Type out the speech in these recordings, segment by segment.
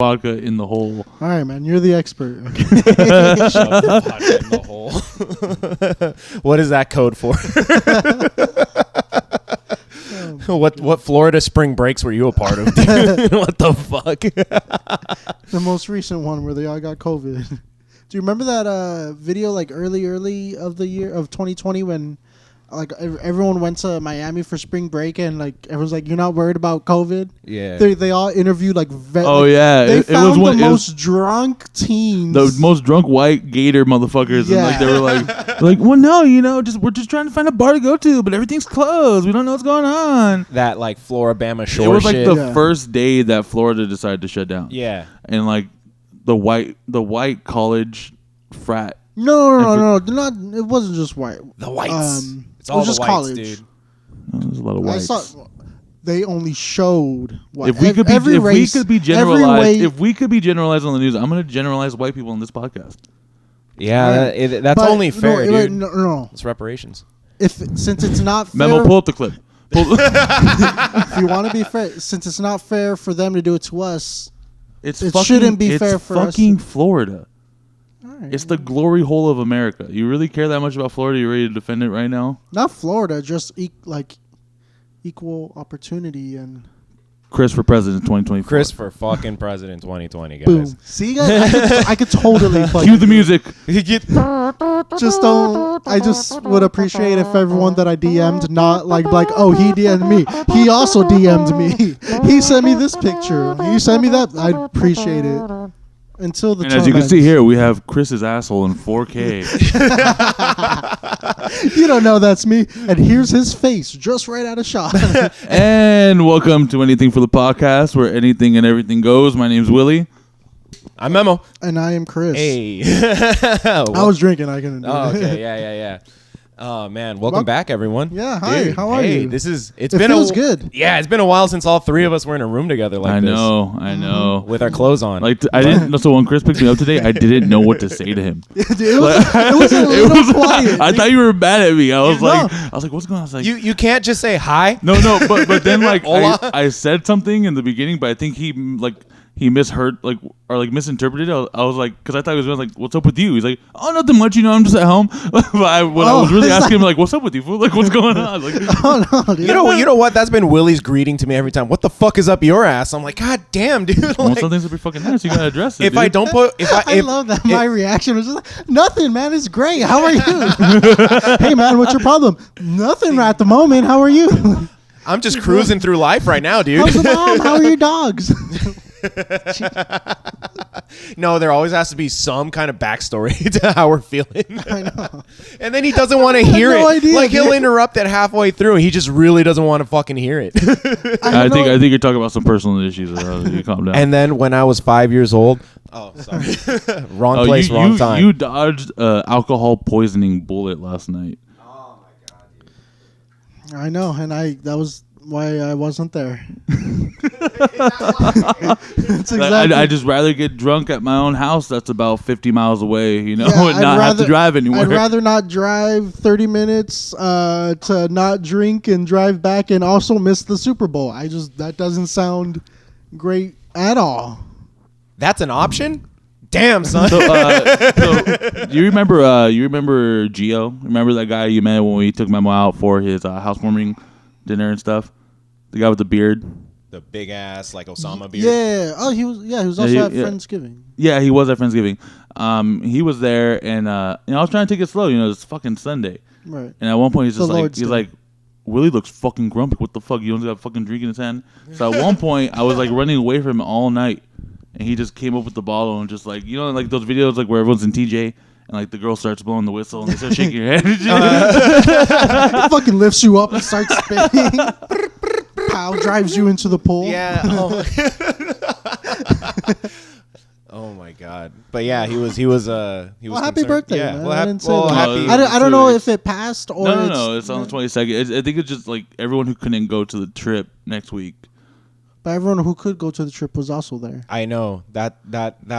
vodka in the hole. All right, man. You're the expert. Okay. Shove the vodka in the hole. What is that code for? What Florida spring breaks were you a part of, dude? What the fuck? The most recent one where they all got COVID. Do you remember that video like early of the year of 2020 when like everyone went to Miami for spring break and like everyone's like, you're not worried about COVID? Yeah. They all interviewed like Yeah, they found it was the most drunk teens, the most drunk white gator motherfuckers, Yeah. and like they were like, well, no, we're just trying to find a bar to go to, but everything's closed. We don't know what's going on. That like Floribama shore It was like shit. the first day that Florida decided to shut down. Yeah. And like the white college frat. No, they're not. It wasn't just white. The whites. It's it all was the just whites, college. dude. There's a lot of I whites. saw they only showed white. If we could be generalized, if we could be generalized on the news, I'm going to generalize white people on this podcast. Yeah, that's But only fair, dude. No. It's reparations. Since it's not fair, Memo, pull up the clip. if you want to be fair, since it's not fair for them to do it to us, it shouldn't be fair for us. It's fucking Florida. Right. It's the glory hole of America. You really care that much about Florida? You ready to defend it right now? Not Florida, just equal opportunity and. Chris for president 2024. Chris for fucking president 2020, guys. Boom. See, guys, I could totally. Cue the music. Just don't. I just would appreciate if everyone that I DM'd not like oh, he DM'd me. He also DM'd me. He sent me this picture. He sent me that. I'd appreciate it. Until the and as you can see here, we have Chris's asshole in 4K. You don't know that's me. And here's his face just right out of shot. And welcome to Anything for the Podcast, where anything and everything goes. My name's Willie. I'm Memo. And I am Chris. Hey. I was drinking. I couldn't do Oh, it. okay. Yeah. Oh, man. Welcome back, everyone. Yeah, hi. Dude, How are you? It feels good. Yeah, it's been a while since all three of us were in a room together like this. I know. With our clothes on. Like I didn't. So when Chris picked me up today, I didn't know what to say to him. It was a little quiet. I thought you were mad at me. I was like, what's going on? I was like, you can't just say hi. No, but then like I said something in the beginning, but I think he misheard or misinterpreted it. I was like, because I thought he was like, "What's up with you?" He's like, "Oh, nothing much. I'm just at home." But I was really asking him like, "What's up with you, fool? Like, what's going on?" Like, oh no, dude. You know what? That's been Willie's greeting to me every time. What the fuck is up your ass? I'm like, God damn, dude. well, something's up your fucking ass. You gotta address it. If dude. I don't put, I love that. My reaction was just like, nothing, man. It's great. How are you? Hey, man, what's your problem? Nothing at the moment. How are you? I'm just cruising through life right now, dude. How's the mom? How are your dogs? No, there always has to be some kind of backstory to how we're feeling. I know. And then he doesn't want to hear no it. idea, Like he'll dude. interrupt it halfway through. He just really doesn't want to fucking hear it. I think you're talking about some personal issues. You calm down. And then when I was 5 years old, sorry, wrong place, wrong time. You dodged alcohol poisoning bullet last night. Oh my god, dude. I know, and that was why I wasn't there. That's exactly. I'd just rather get drunk at my own house that's about 50 miles away, and I'd not have to drive anywhere. I'd rather not drive 30 minutes to not drink and drive back and also miss the Super Bowl. That doesn't sound great at all. That's an option? Damn, son. So you remember Gio? Remember that guy you met when we took Memo out for his housewarming dinner and stuff? The guy with the beard. The big ass like Osama beard. Yeah. Oh, he was. Yeah, he was also at Friendsgiving. Yeah, he was at Friendsgiving. He was there, and I was trying to take it slow. It's fucking Sunday. Right. And at one point, he's Lord's like, Willie looks fucking grumpy. What the fuck? You only got a fucking drink in his hand. So at one point, I was like running away from him all night, and he just came up with the bottle and just like like those videos like where everyone's in TJ. And like the girl starts blowing the whistle and they start shaking your head. It fucking lifts you up and starts spinning. Pow, drives you into the pool. Yeah. Oh my god. But yeah, he was Well, happy birthday, yeah. man. Well, I didn't say well, that. happy. I don't know if it passed or No. It's on the 22nd. I think it's just like everyone who couldn't go to the trip next week. But everyone who could go to the trip was also there. I know that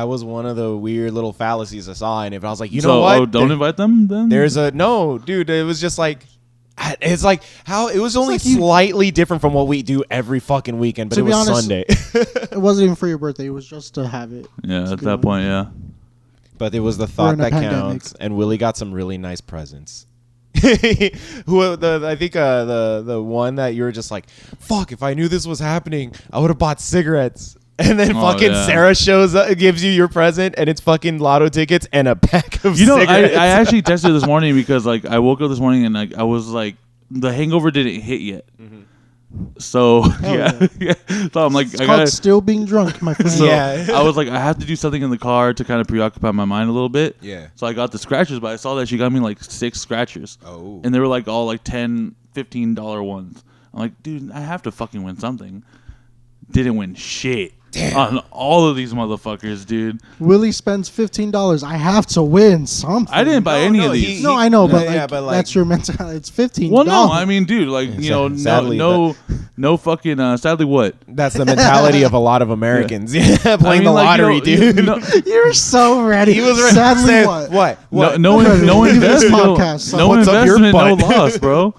was one of the weird little fallacies I saw, and if I was like, you know what? Don't invite them then. No, dude. It was just like It's like how it was only like you- slightly different from what we do every fucking weekend, but To it be was honest- Sunday. It wasn't even for your birthday. It was just to have it. Yeah, at that point, yeah. But it was the We're thought in a that pandemic. counts, and Willie got some really nice presents. I think the one that you were just like, fuck, if I knew this was happening, I would have bought cigarettes. And then fucking yeah. Sarah shows up, gives you your present, and it's fucking lotto tickets and a pack of cigarettes. I actually texted this morning because like I woke up this morning and like I was like the hangover didn't hit yet. So yeah. So I'm like It's I called gotta. still being drunk, my friend. So Yeah. I was like I have to do something in the car to kind of preoccupy my mind a little bit. Yeah. So I got the scratchers, but I saw that she got me like 6 scratchers. Oh. And they were like all like $10, $15 ones. I'm like, dude, I have to fucking win something. Didn't win shit. On all of these motherfuckers, dude. Willie spends $15. I have to win something. I didn't buy any of these. No, I know, but, Yeah, like, but, like- that's your mentality. It's $15. Well, no, I mean, dude, like you know, Sadly, no fucking. Sadly, what? That's the mentality of a lot of Americans. Yeah, playing I mean, the like, lottery, dude. You're so ready. He was ready. Sadly, Say, what? What? No Leave this investment. podcast, son. No What's up your investment, no butt? loss, bro.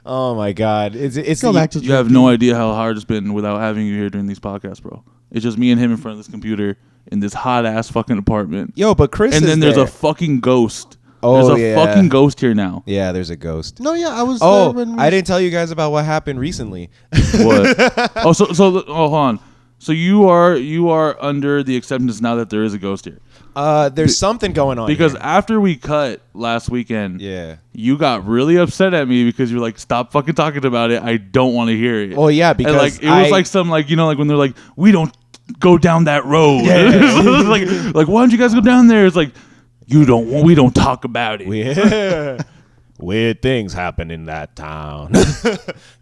Oh my God! It's Go back to You have no idea how hard it's been without having you here during these podcasts, bro. It's just me and him in front of this computer in this hot ass fucking apartment. Yo, but Chris And is then there's there. a fucking ghost. Oh, There's a yeah. fucking ghost here now. Yeah, there's a ghost. No, yeah, I was Oh, there when we I didn't tell you guys about what happened recently. What? Hold on. So you are under the acceptance now that there is a ghost here. There's something going on Because here. after we cut last weekend, Yeah. you got really upset at me because you're like, stop fucking talking about it. I don't want to hear it. Well, yeah, because and like it was like some like you know like when they're like we don't go down that road. Yeah. like why don't you guys go down there? It's like we don't talk about it. Weird things happen in that town.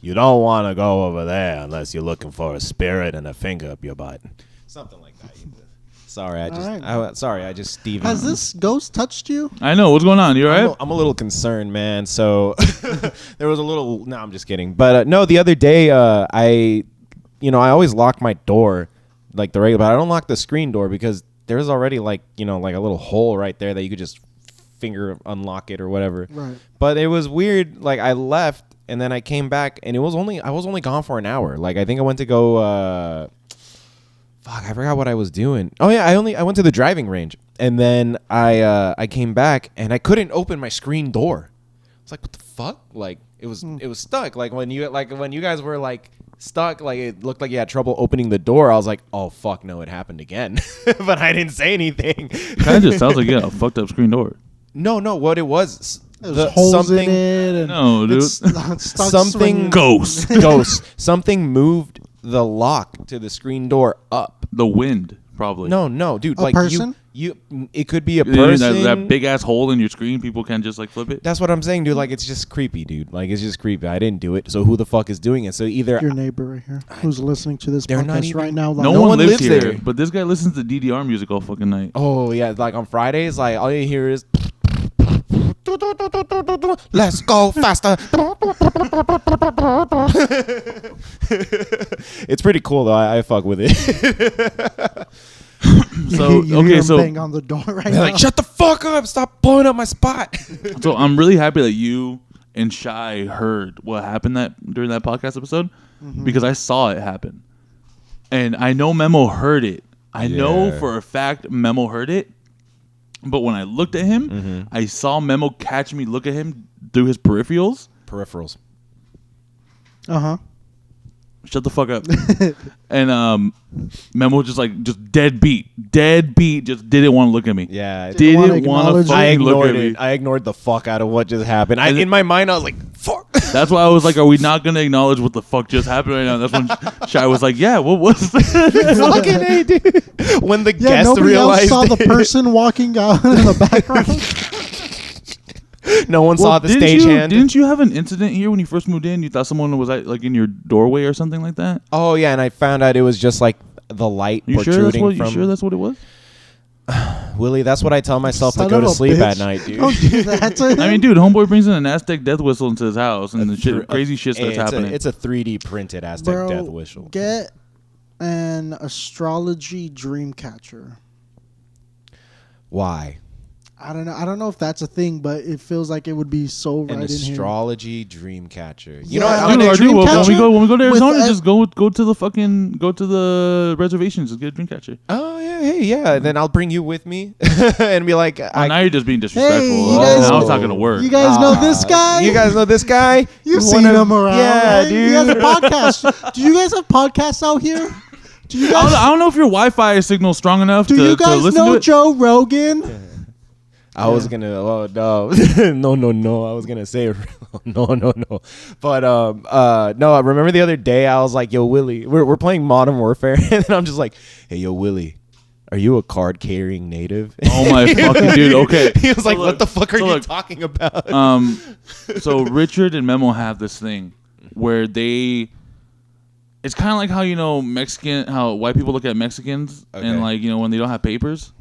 You don't want to go over there unless you're looking for a spirit and a finger up your butt. Something like that. Sorry, I just Steven. Has this ghost touched you? I know what's going on. You alright? I'm a little concerned, man. So there was a little. No, I'm just kidding. But no, the other day, I always lock my door, like the regular, but I don't lock the screen door because there's already like a little hole right there that you could just finger unlock it or whatever. Right. But it was weird. Like I left and then I came back and I was only gone for an hour. Like I think I went to go. I forgot what I was doing. Oh yeah, I went to the driving range and then I came back and I couldn't open my screen door. It's like what the fuck? Like it was stuck. Like when you guys were like stuck, like it looked like you had trouble opening the door. I was like, oh fuck no, it happened again. But I didn't say anything. It kind of just sounds like you got a fucked up screen door. No, what it was. There's holes in it. And No, dude. it's stuck Something swinging. Ghost. Something moved the lock to the screen door up. The wind, probably. No, dude. A like person? you, it could be a You know, person. that big ass hole in your screen, people can just like flip it. That's what I'm saying, dude. Like it's just creepy, dude. Like it's just creepy. I didn't do it, so who the fuck is doing it? So either Your neighbor right here, who's listening to this They're not podcast even- right now. No, No one one lives lives here, there. but this guy listens to DDR music all fucking night. oh yeah, like on Fridays, like all you hear is. Let's go faster. It's pretty cool though. I fuck with it. So you hear okay, him so bang on the door right They're now. like, shut the fuck up! Stop blowing up my spot. so I'm really happy that you and Shy heard what happened during that podcast episode because I saw it happen, and I know Memo heard it. I know Yeah. for a fact Memo heard it, but when I looked at him, I saw Memo catch me look at him through his peripherals. Peripherals. Shut the fuck up. And Memo just deadbeat, just didn't want to look at me. Yeah. Didn't wanna Didn't want to acknowledge it. I fucking look ignored at me. it. I ignored the fuck out of what just happened. And In my mind, I was like, fuck. That's why I was like, are we not going to acknowledge what the fuck just happened right now? That's when Shy was like, yeah, what was that? Fucking A, dude. When the Yeah, guest nobody else realized saw the it. person walking out in the background. No one saw the didn't stagehand. Didn't you have an incident here when you first moved in? You thought someone was like in your doorway or something like that? Oh yeah, and I found out it was just like the light You sure protruding that's from what it was? Willie. That's what I tell myself Son to go of to a sleep bitch. at night, dude. Don't do that to him. I mean, dude, homeboy brings in an Aztec death whistle into his house, and the shit, crazy shit starts happening. It's a 3D printed Aztec Bro, death whistle. get an astrology dream catcher. Why? I don't know. I don't know if that's a thing, but it feels like it would be so right An in here. astrology dream catcher. You Yeah, know what? I I'm mean, gonna dream When catcher we go to with Arizona, a- just go to the reservations. Just get a dream catcher. Oh yeah, hey yeah. Then I'll bring you with me and be like, Now you're just being disrespectful. you guys- Now it's not gonna work. You guys know this guy? You guys know this guy? You've seen him around. Yeah, right? dude. He has a podcast. Do you guys have podcasts out here? Do you guys? I don't know if your Wi-Fi signal is strong enough Do to, you to guys listen to know it. Joe Rogan? I was gonna. Oh no, no. I was gonna say no. But no. I remember the other day I was like, "Yo, Willie, we're playing Modern Warfare," and then I'm just like, "Hey, yo, Willie, are you a card carrying native?" Oh my fucking dude. Okay. He was like, So "What look- the fuck are so you look, talking about?" So Richard and Memo have this thing where it's kind of like how how white people look at Mexicans Okay. and like when they don't have papers,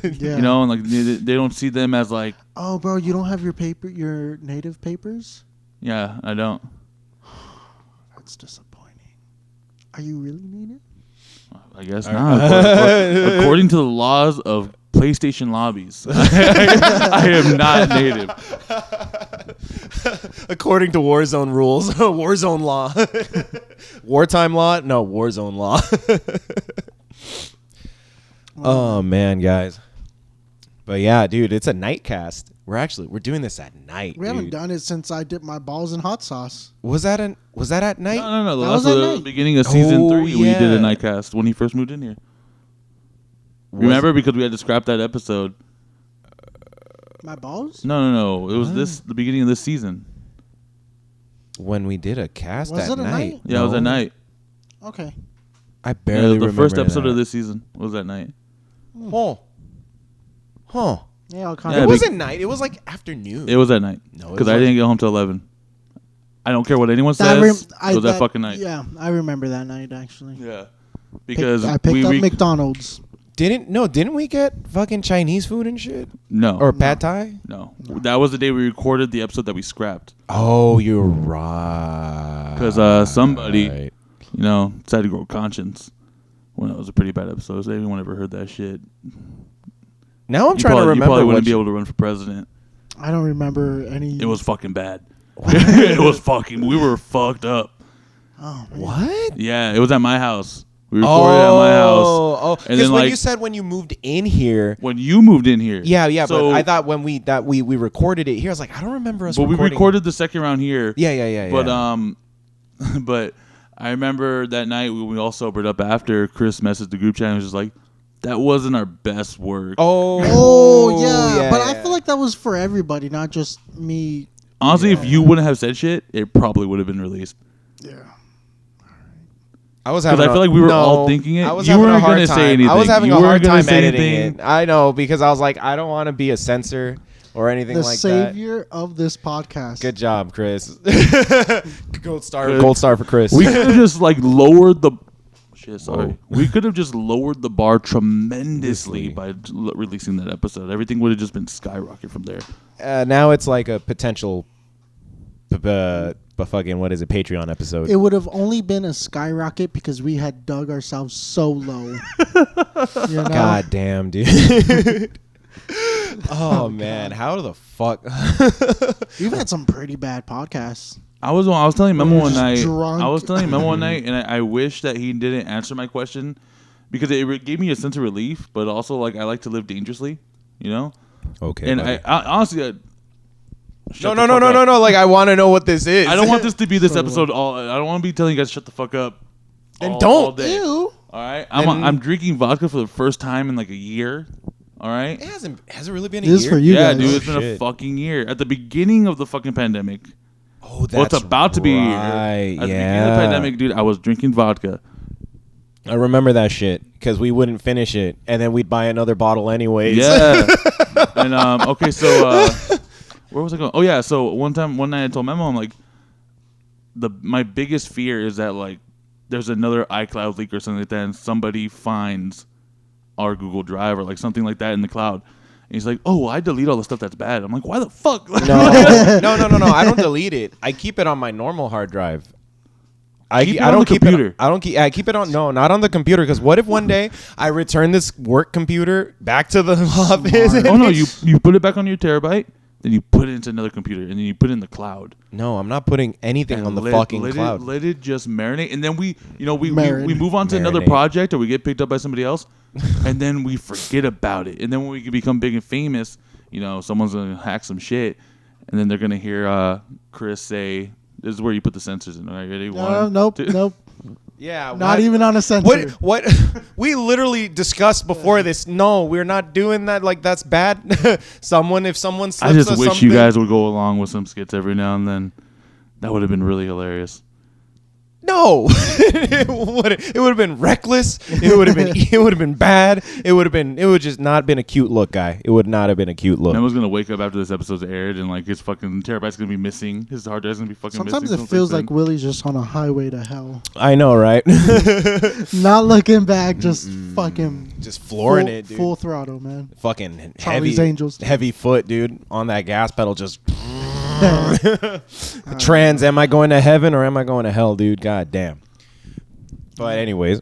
Yeah. and like they don't see them as like, Oh, bro, you don't have your native papers? yeah, I don't. That's disappointing. Are you really native? I guess not. According to the laws of PlayStation lobbies, I am not native. According to Warzone rules, Warzone law, wartime law, no Warzone law. Oh man, guys. But yeah, dude, it's a night cast. We're doing this at night. We haven't dude. done it since I dipped my balls in hot sauce. Was that at night? No. That That was was at the night. beginning of season Oh, 3. We did yeah. a night cast when he first moved in here. Remember, because we had to scrap that episode. My balls? No. It was the beginning of this season. When we did a cast Was at it at night? Yeah, it was at night. Okay. I barely The remember first episode that. of this season was at night. Huh. Yeah, I'll kind Yeah, It of. wasn't night. It was like afternoon. It was at night. No, it Because was I like- didn't get home till 11. I don't care what anyone That says. rem- it was that fucking night. Yeah, I remember that night actually. Yeah. Because I picked up we McDonald's. Didn't we get fucking Chinese food and shit? no. Or pad thai? No. That was the day we recorded the episode that we scrapped. Oh, you're right. Because somebody, Right. decided to grow a conscience when it was a pretty bad episode. So anyone ever heard that shit? Now I'm You trying to probably remember wouldn't what be able to run for president. I don't remember any. It was fucking bad. It was fucking. We were fucked up. Oh, man. What? Yeah, it was at my house. We recorded at my house. Oh, And because then, when like- you said when you moved in here, When you moved in here. yeah, So, but I thought when we recorded it here, I was like, I don't remember us. But we recording. recorded the second round here. Yeah. But but I remember that night when we all sobered up after. Chris messaged the group chat and was just like, "That wasn't our best work." Oh yeah, but I feel like that was for everybody, not just me. Honestly, if you wouldn't have said shit, it probably would have been released. Yeah. I was Because having. I feel like we were all thinking it. I was You having a weren't hard gonna time. say anything. I was having You a hard weren't gonna time say editing anything. it. I know because I was like, I don't want to be a censor or anything The like that. savior of this podcast. Good job, Chris. Gold star. Good. Gold star for Chris. We could have just like lowered the. Shit, sorry. We could have just lowered the bar tremendously by releasing that episode. Everything would have just been skyrocket from there. Now it's like a potential. Fucking what is it? Patreon episode. It would have only been a skyrocket because we had dug ourselves so low. You know? God damn, dude. Oh man, how the fuck? We've had some pretty bad podcasts. I was telling Memo one just night. drunk. I was telling Memo one night, and I wish that he didn't answer my question because it gave me a sense of relief, but also like I like to live dangerously, Okay. And I honestly. No. Like I want to know what this is. I don't want this to be this episode. I don't want to be telling you guys shut the fuck up. Then all don't. day. Ew. All right, Then- I'm drinking vodka for the first time in like a year. All right. It hasn't really been a This is year. for you Yeah, guys. dude, it's been a Shit. fucking year. At the beginning of the fucking pandemic. Oh, Well, it's about to be a year. right. At the beginning of the pandemic, dude, I was drinking vodka. I remember that shit because we wouldn't finish it, and then we'd buy another bottle anyways. Yeah. And okay, so where was I going? Oh yeah, so one night I told Memo, I'm like, my biggest fear is that like there's another iCloud leak or something like that, and somebody finds our Google Drive or like something like that in the cloud. And he's like, "Oh, well, I delete all the stuff that's bad." I'm like, "Why the fuck?" No. I don't delete it. I keep it on my normal hard drive. I Keep it don't on the keep computer. it. I don't keep. I keep it on. No, not on the computer. Because what if one day I return this work computer back to the office? Oh no, you put it back on your terabyte, then you put it into another computer, and then you put it in the cloud. No, I'm not putting anything And on the fucking cloud. Let it just marinate, and then we Marinate. move on to another Marinate. project, or we get picked up by somebody else, and then we forget about it. And then when we can become big and famous, someone's gonna hack some shit, and then they're gonna hear Chris say, "This is where you put the sensors in." All right, ready? Nope. Yeah, Not even on a sensor. What? We literally discussed before this. No, we're not doing that. Like that's bad. If someone slips I just us wish something, you guys would go along with some skits every now and then. That would have been really hilarious. No, it would have been reckless. It would have been bad. It would just not been a cute look, guy. It would not have been a cute look. Memo's gonna wake up after this episode's aired, and like his fucking terabyte's gonna be missing. His hard drive's gonna be fucking Sometimes missing. it feels like Willie's just on a highway to hell. I know, right? Not looking back, just fucking Just flooring it, dude. Full throttle, man. Fucking Charlie's heavy, Angels. heavy foot, dude, on that gas pedal. Just trans. Am I going to heaven or am I going to hell, dude? God damn. But anyways,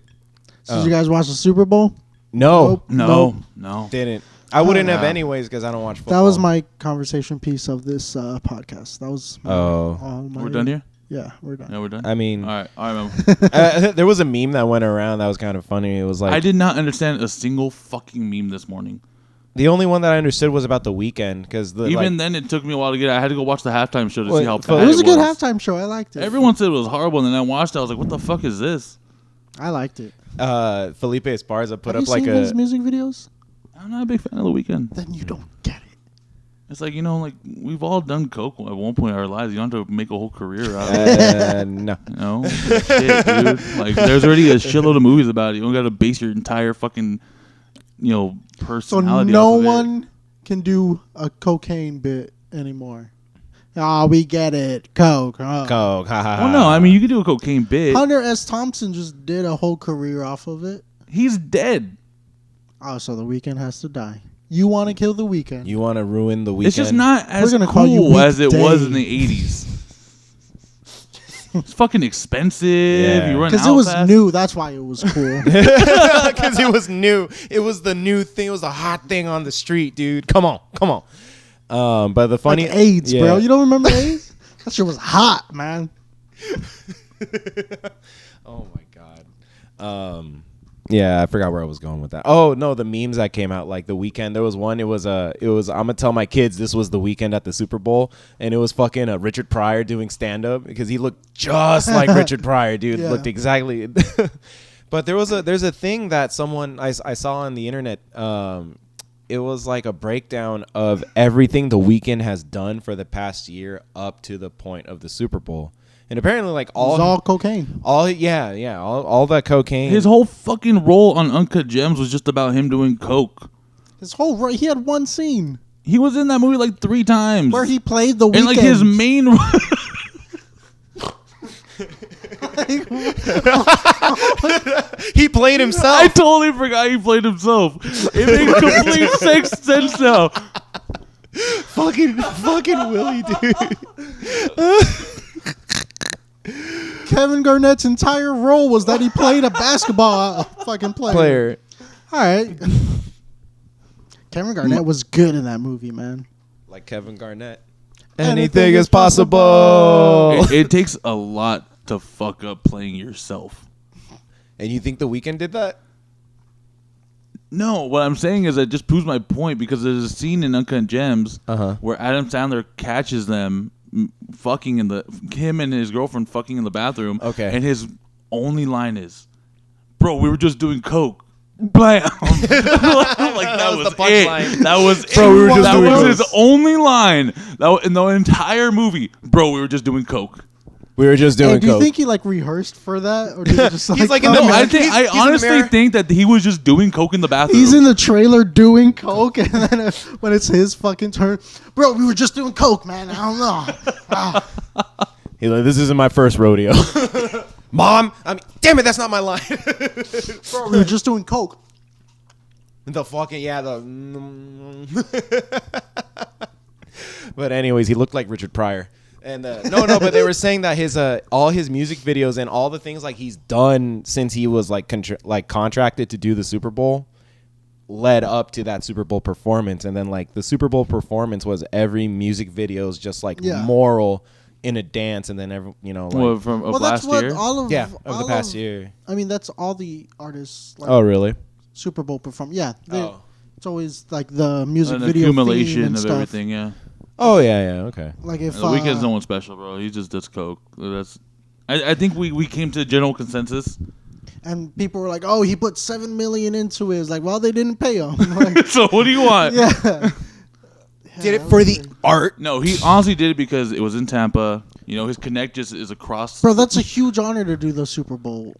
So did you guys watch the Super Bowl? no, Nope. No. didn't. I wouldn't have Yeah. anyways because I don't watch football. That was my conversation piece of this podcast. That was. Oh. We're done here. Yeah, we're done. Yeah, we're done. I mean, all right, Memo. there was a meme that went around that was kind of funny. It was like I did not understand a single fucking meme this morning. the only one that I understood was about the Weeknd because Even then, it took me a while to get it. I had to go watch the halftime show to Well, see how it bad It was a good halftime show. I liked it. Everyone said it was horrible, and then I watched it. I was like, "What the fuck is this?" I liked it. Felipe Esparza put Have up you like seen his music videos? I'm not a big fan of the Weeknd. Then you don't get it. It's like like we've all done coke at one point in our lives. You don't have to make a whole career out of it. no. Shit, dude. Like there's already a shitload of movies about it. You don't got to base your entire fucking So personality. no off of it. one can do a cocaine bit anymore. Ah, we get it. Coke. Huh? Coke. Ha, ha, ha. Well, no, I mean you could do a cocaine bit. Hunter S. Thompson just did a whole career off of it. He's dead. Oh, so the Weeknd has to die. You want to kill the Weeknd? You want to ruin the Weeknd? It's just not as gonna call you cool as it was Weekday. in the 80s. It's fucking expensive. Yeah. You run Because out it was fast. new. That's why it was cool. because it was new. It was the new thing. It was the hot thing on the street, dude. Come on. But the funny Like AIDS, yeah. bro. You don't remember AIDS? That shit was hot, man. Oh my god. Yeah, I forgot where I was going with that. Oh no, the memes that came out like the Weeknd. There was one. It was I'm gonna tell my kids this was the Weeknd at the Super Bowl, and it was fucking Richard Pryor doing stand up because he looked just like Richard Pryor, dude. Yeah. Looked exactly. But there's a thing that someone I saw on the internet. It was like a breakdown of everything the Weeknd has done for the past year up to the point of the Super Bowl. And apparently, like It was all cocaine. all that cocaine. His whole fucking role on Uncut Gems was just about him doing coke. He had one scene He was in that movie like 3 times. where he played the Weeknd. and like his main he played himself. I totally forgot he played himself. It makes complete sense now. fucking Willie, dude. Kevin Garnett's entire role was that he played a basketball fucking player. All right. Kevin Garnett was good in that movie, man. Like Kevin Garnett. Anything is possible. It takes a lot to fuck up playing yourself. And you think the Weeknd did that? No, what I'm saying is that just proves my point because there's a scene in Uncut Gems where Adam Sandler catches them fucking him and his girlfriend fucking in the bathroom. Okay. And his only line is, "Bro, we were just doing coke." Blam. Like that was the punchline. it. That was it. Bro, we were just that doing was coke. his only line. In the entire movie. Bro, we were just doing coke. We were just doing Hey, do you coke. think he like rehearsed for that, or did he just like? He's like in come the in? mirror. I He's in the honestly mirror. think that he was just doing coke in the bathroom. He's in the trailer doing coke, and then when it's his fucking turn, bro, we were just doing coke, man. I don't know. He's like, this isn't my first rodeo. Mom, damn it, that's not my line. Bro, we were just doing coke. The fucking But anyways, he looked like Richard Pryor. And but they were saying that his all his music videos and all the things like he's done since he was like contracted to do the Super Bowl led up to that Super Bowl performance, and then like the Super Bowl performance was every music video is just like moral in a dance, and then every like from of last year. the past year. I mean, that's all the artists. Like, oh, really? Super Bowl perform. Yeah. It's always like the music video accumulation and of stuff. everything. Yeah. Oh yeah, okay. Like if The Weeknd's no one special, bro. He just does coke. I think we came to a general consensus. And people were like, "Oh, he put $7 million into it." It's like, well, they didn't pay him. Like, So what do you want? yeah. Did it for the art? No, he honestly did it because it was in Tampa. His connect just is across. Bro, that's a huge honor to do the Super Bowl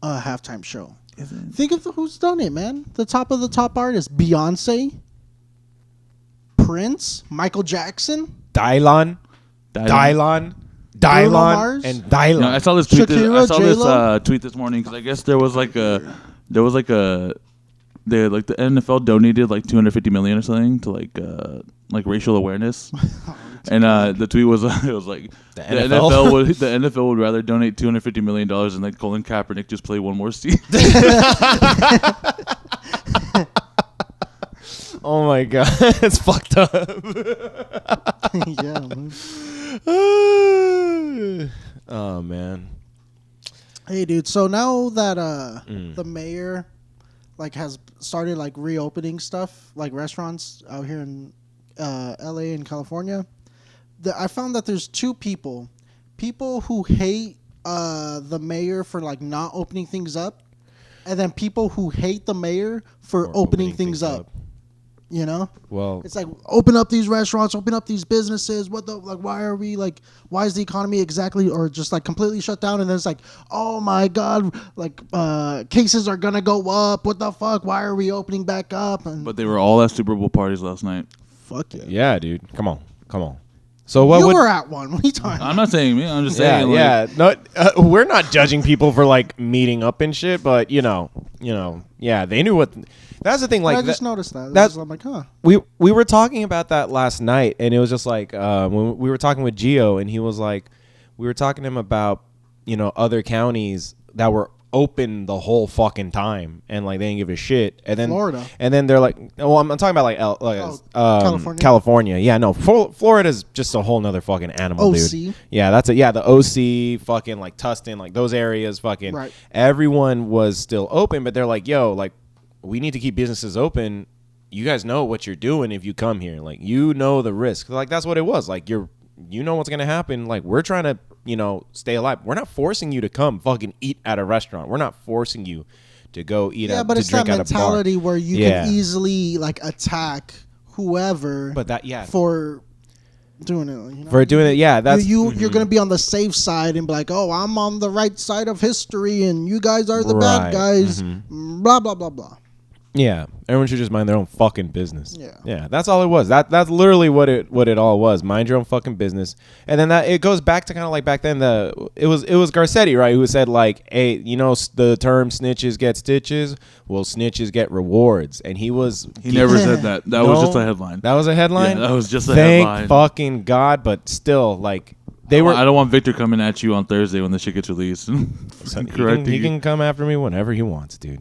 halftime show. Think of who's done it, man. The top of the top artists: Beyonce, Prince, Michael Jackson, Dylan, and Dylan. I saw this tweet. Shakira, I saw J-Lo? this tweet this morning because I guess the NFL donated like $250 million or something to like racial awareness. And the tweet was it was like the NFL would rather donate $250 million and let Colin Kaepernick just play one more season. Oh my god, it's fucked up. Yeah, man. Oh man. Hey, dude. So now that the mayor has started reopening stuff like restaurants out here in LA and California, I found that there's two people who hate the mayor for not opening things up, and then people who hate the mayor for opening things up. Well, it's like, open up these restaurants, open up these businesses. What the why are we why is the economy exactly or just completely shut down? And then it's like, oh my god, cases are gonna go up. What the fuck? Why are we opening back up? But they were all at Super Bowl parties last night. Fuck yeah. Yeah, dude. Come on. So what you were at one. What are you talking about? I'm not saying me. I'm just saying. No, we're not judging people for meeting up and shit, but yeah, they knew what. That's the thing. I just noticed that. I'm like, huh. We were talking about that last night, and it was just when we were talking with Gio, and he was like, we were talking to him about other counties that were open the whole fucking time, and they didn't give a shit. And then Florida. And then they're like, well, I'm talking about California. California. Yeah, no, Florida's just a whole nother fucking animal, OC. dude. Yeah, that's it. Yeah, the OC, fucking Tustin, those areas, fucking. Right. Everyone was still open, but they're like, yo, we need to keep businesses open. You guys know what you're doing if you come here. The risk. That's what it was. You know what's gonna happen. We're trying to stay alive. We're not forcing you to come fucking eat at a restaurant. We're not forcing you to go eat at but to it's drink that at a bar. mentality where you can easily attack whoever. But for doing it. For doing it, yeah. That's you're gonna be on the safe side and be like, oh, I'm on the right side of history, and you guys are the bad guys. Blah blah blah blah. Yeah, everyone should just mind their own fucking business. Yeah, that's all it was. That's literally what it all was. Mind your own fucking business. And then it goes back to kind of back then it was Garcetti, right, who said hey, the term snitches get stitches. Well, snitches get rewards, and he never said that. That was just a headline. That was a headline. Yeah, that was just a Thank headline. fucking God, but still I don't want Victor coming at you on Thursday when the shit gets released. He can come after me whenever he wants, dude.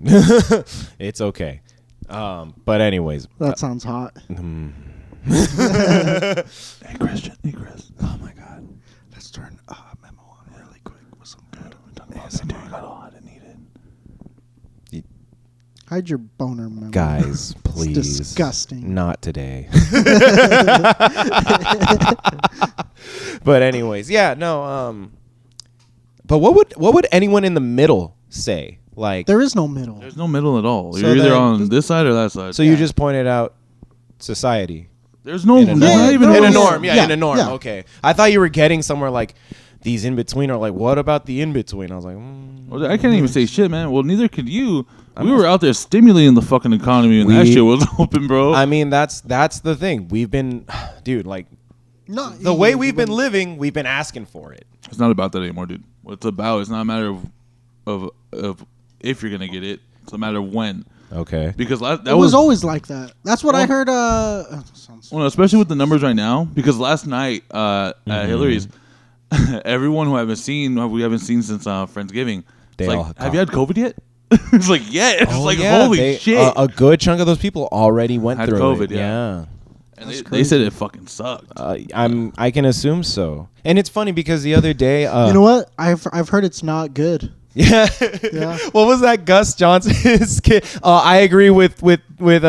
It's okay. But anyways, that sounds hot. Hey, Chris. Oh my God. Let's turn Memo on really quick with some good. Hide your boner, Memo. Guys, please. It's disgusting. Not today. But anyways, yeah, no. But what would anyone in the middle say? There is no middle. There's no middle at all. So You're either on this side or that side. So you just pointed out society. There's no in a norm. Yeah, in a norm. Yeah. Okay. I thought you were getting somewhere these in between are what about the in between? I was like, Well, I can't even say shit, man. Well, neither could you. We were out there stimulating the fucking economy when that shit was open, bro. I mean, that's the thing. We've been, dude, the way we've been living, we've been asking for it. It's not about that anymore, dude. What it's about, it's not a matter of if you're gonna get it. It's a matter of when. Okay. Because that It was always like that. That's what I heard. Well, especially with the numbers right now. Because last night at Hillary's, everyone who we haven't seen since Friendsgiving. They It's all like, have you had COVID yet? It's like, yeah. It's holy shit. A good chunk of those people already went Had through COVID, it. yeah. And they said it fucking sucked. I can assume so. And it's funny because the other day, you know what? I've heard it's not good. Yeah. Yeah. What was that Gus Johnson's kid? I agree with what I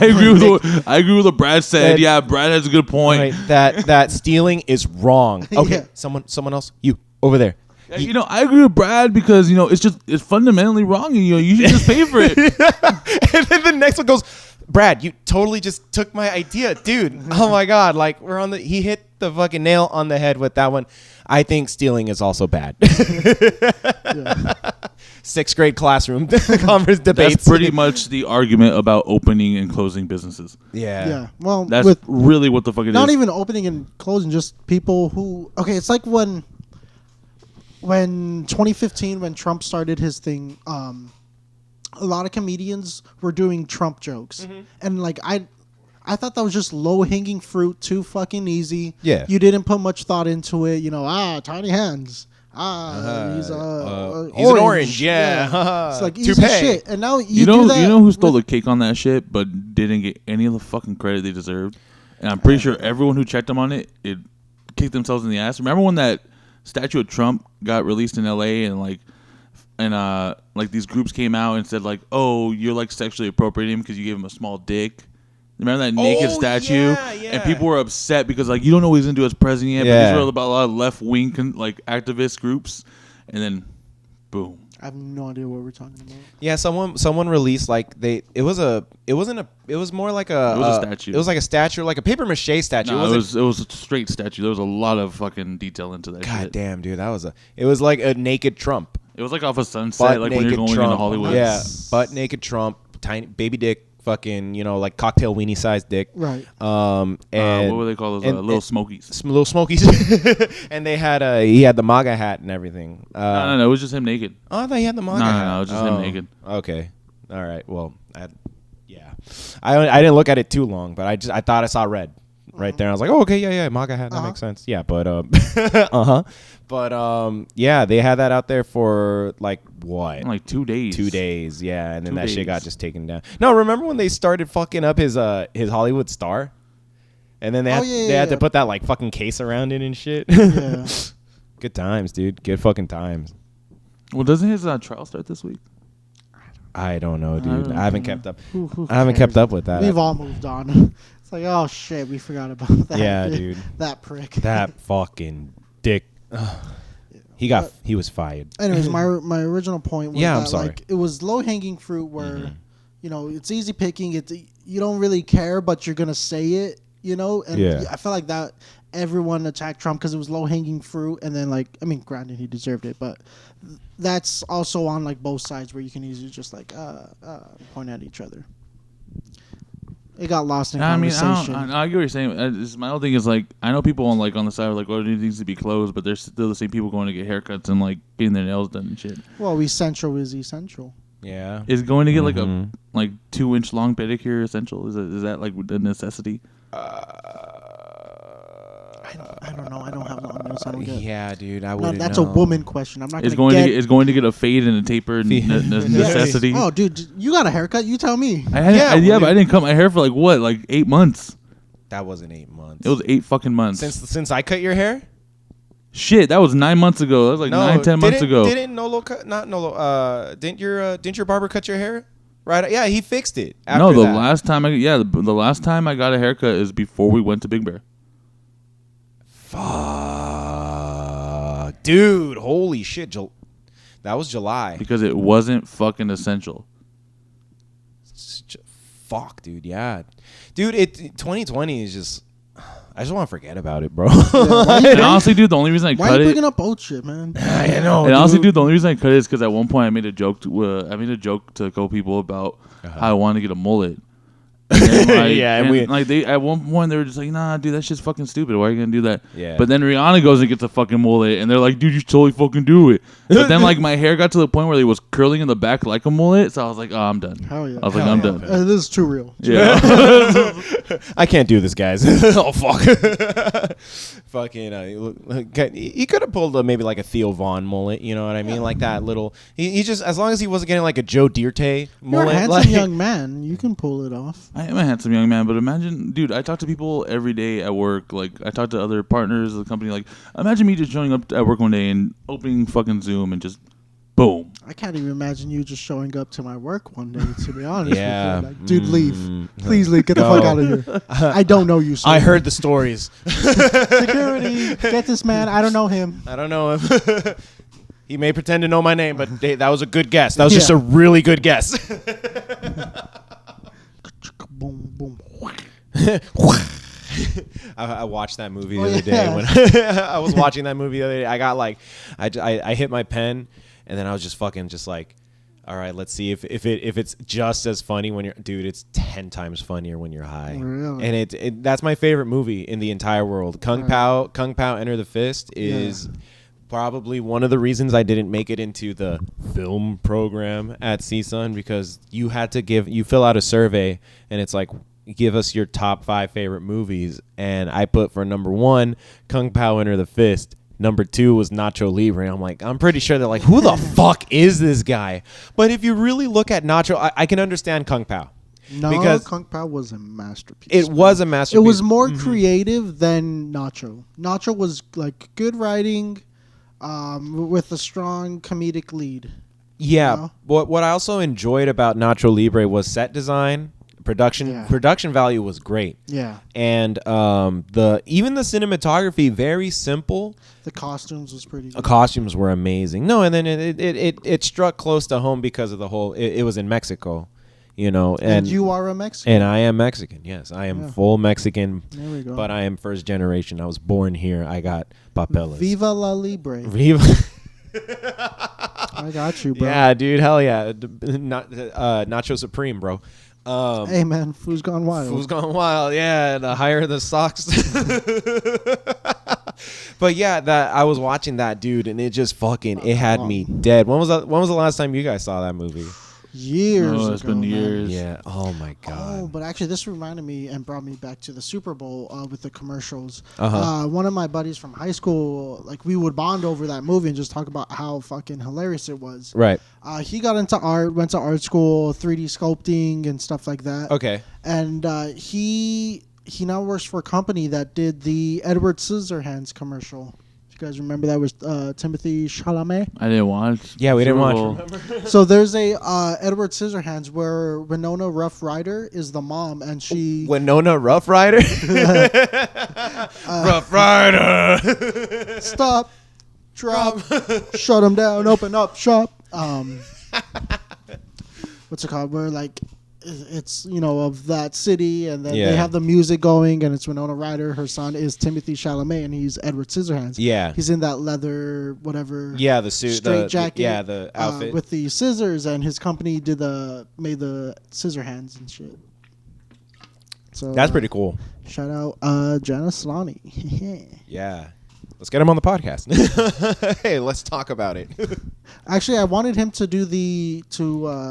agree with what Brad said. Yeah, Brad has a good point. Right, that stealing is wrong. Okay, Yeah. someone else. You over there. Yeah, I agree with Brad because it's fundamentally wrong, and you should just pay for it. And then the next one goes, Brad, you totally just took my idea, dude. Oh my god, like he hit the fucking nail on the head with that one. I think stealing is also bad. Sixth grade classroom conference debates. That's pretty much the argument about opening and closing businesses. Yeah. Well, That's really what the fuck it is. not even opening and closing, just people who. Okay, it's like when 2015, when Trump started his thing, a lot of comedians were doing Trump jokes, and like I thought that was just low hanging fruit, too fucking easy. Yeah, you didn't put much thought into it. Tiny hands. He's an orange. Yeah. It's like easy shit. And now you know who stole the cake on that shit, but didn't get any of the fucking credit they deserved. And I'm pretty sure everyone who checked them on it kicked themselves in the ass. Remember when that statue of Trump got released in L.A. and these groups came out and said like, oh, you're like sexually appropriating him because you gave him a small dick. Remember that naked statue? Yeah. And people were upset because like you don't know what he's gonna do as president yet. But these were about a lot of left wing activist groups, and then boom. I have no idea what we're talking about. Yeah, someone released it was more like it was a statue. It was like a statue, like a paper mache statue. No, it was a straight statue. There was a lot of fucking detail into that. God shit. damn, dude, it was like a naked Trump. It was like off a sunset, like when you're going into Hollywood. Yeah, butt naked Trump, tiny baby dick, fucking like cocktail weenie sized dick. Right. And what were they called? Those little smokies. Little smokies. And he had the MAGA hat and everything. No, it was just him naked. Oh, I thought he had the MAGA hat. No, it was just him naked. Okay. All right. Well, I didn't look at it too long, but I thought I saw red right there. I was like, oh, okay, yeah, MAGA hat, that makes sense. Yeah, but yeah, they had that out there for like what? Like 2 days. 2 days, yeah, and then shit got just taken down. No, remember when they started fucking up his Hollywood star, and then they had to put that like fucking case around it and shit. Yeah. Good times, dude. Good fucking times. Well, doesn't his trial start this week? I don't know, dude. I haven't kept up. Who I haven't kept up with that. We've all moved on. It's like, oh shit, we forgot about that. Yeah, dude. That prick. That fucking dick. He was fired. Anyways, my original point was I'm that sorry. like it was low hanging fruit where it's easy picking. You don't really care, but you're gonna say it. And I felt like that everyone attacked Trump because it was low hanging fruit, and then granted he deserved it, but that's also on like both sides where you can easily just point at each other. It got lost in conversation. I get what you're saying. My whole thing is like I know people on the side are like, oh, it needs to be closed, but there's still the same people going to get haircuts and like getting their nails done and shit. Well, essential is essential. Yeah. Is going to get like a 2-inch long pedicure essential? Is that like a necessity? I don't know. I don't have no nails. I don't get. Yeah, dude. I wouldn't That's know. a woman question. I'm not Is going to get a fade and a taper necessity? Oh, dude, you got a haircut? You tell me. But I didn't cut my hair for like 8 months. That wasn't 8 months. It was 8 fucking months. Since I cut your hair? Shit, that was 9 months ago. That was like 9-10 months ago. Didn't Nolo cut? Not Nolo. Didn't your barber cut your hair? Right? Yeah, he fixed it. No, the last time the last time I got a haircut is before we went to Big Bear. Fuck, dude! Holy shit! That was July. Because it wasn't fucking essential. Fuck, dude. Yeah, dude. 2020 is just. I just want to forget about it, bro. And honestly, dude, the only reason I cut it. Why are you bringing up old shit, man? I know. And honestly, dude, the only reason I cut it is because at one point I made a joke to a couple people about how I wanted to get a mullet, And Yeah, and and we- like they at one point they were just like, nah, dude, that shit's fucking stupid. Why are you gonna do that? Yeah. But then Rihanna goes and gets a fucking mullet, and they're like, dude, you should totally fucking do it. But then like my hair got to the point where it was curling in the back like a mullet, so I was like, oh, I'm done. Hell yeah. I was like, I'm done. This is too real. Yeah. I can't do this, guys. Oh fuck. Fucking. He could have pulled maybe like a Theo Vaughn mullet. You know what I mean? Like that little. He just, as long as he wasn't getting like a Joe Dirte You're mullet. a handsome like, young man. You can pull it off. I am a handsome young man, but imagine, dude, I talk to people every day at work. Like, I talk to other partners of the company. Like, imagine me just showing up at work one day and opening fucking Zoom and just boom. I can't even imagine you just showing up to my work one day, to be honest Yeah. with you. Like, dude, leave. Mm. Please leave. Get the No. fuck out of here. I don't know you, sir. I heard the stories. Security, get this man. I don't know him. I don't know him. He may pretend to know my name, but that was a good guess. That was just Yeah. a really good guess. Boom, boom. I watched that movie the Oh, other day. yeah. When I was watching that movie the other day, I got like, I hit my pen, and then I was just fucking just like, all right, let's see if it's just as funny when you're, dude. It's 10 times funnier when you're high. Really? And that's my favorite movie in the entire world. Kung Pao Enter the Fist is. Probably one of the reasons I didn't make it into the film program at CSUN, because you fill out a survey and it's like, give us your top 5 favorite movies. And I put for number 1, Kung Pao Enter the Fist. Number 2 was Nacho Libre. I'm like, I'm pretty sure they're like, who the fuck is this guy? But if you really look at Nacho, I can understand Kung Pao. No, Because Kung Pao was a masterpiece. it was a masterpiece. It was more creative than Nacho. Nacho was like good writing, with a strong comedic lead. Yeah. You know? What I also enjoyed about Nacho Libre was set design, production. Yeah. Production value was great. Yeah. And even the cinematography, very simple. The costumes was pretty good. Costumes were amazing. No, and then it struck close to home because of the whole. It was in Mexico, you know. And you are a Mexican. And I am Mexican. Yes, I am full Mexican. There we go. But I am first generation. I was born here. I got papeles. Viva la Libre. Viva. I got you, bro. Yeah, dude. Hell yeah. Nacho Supreme, bro. Hey, man. Food's gone wild. Food's gone wild, yeah. The higher the socks. But yeah, that I was watching that, dude, and it just it had me dead. When was the last time you guys saw that movie? Years Oh, it's ago, been man. years. Yeah. Oh my god. Oh, but actually, this reminded me and brought me back to the Super Bowl with the commercials. Uh-huh. One of my buddies from high school, like we would bond over that movie and just talk about how fucking hilarious it was. Right. He got into art, went to art school, 3D sculpting and stuff like that. Okay. And he now works for a company that did the Edward Scissorhands commercial. You guys remember that was Timothy Chalamet? I didn't watch. Yeah, we didn't Super watch. Bowl. So there's a Edward Scissorhands where Winona Rough Rider is the mom, and she Winona Rough Rider. Rough Rider. stop, drop, shut them down, open up shop. What's it called? Where like it's of that city, and then Yeah. they have the music going, and it's Winona Ryder. Her son is Timothy Chalamet, and he's Edward Scissorhands. Yeah. He's in that leather whatever. Yeah, the suit, straight jacket. the outfit. with the scissors, and his company made the scissor hands and shit. So That's pretty cool. Shout out Janice Solani. Yeah. Let's get him on the podcast. Hey, let's talk about it. Actually, I wanted him to do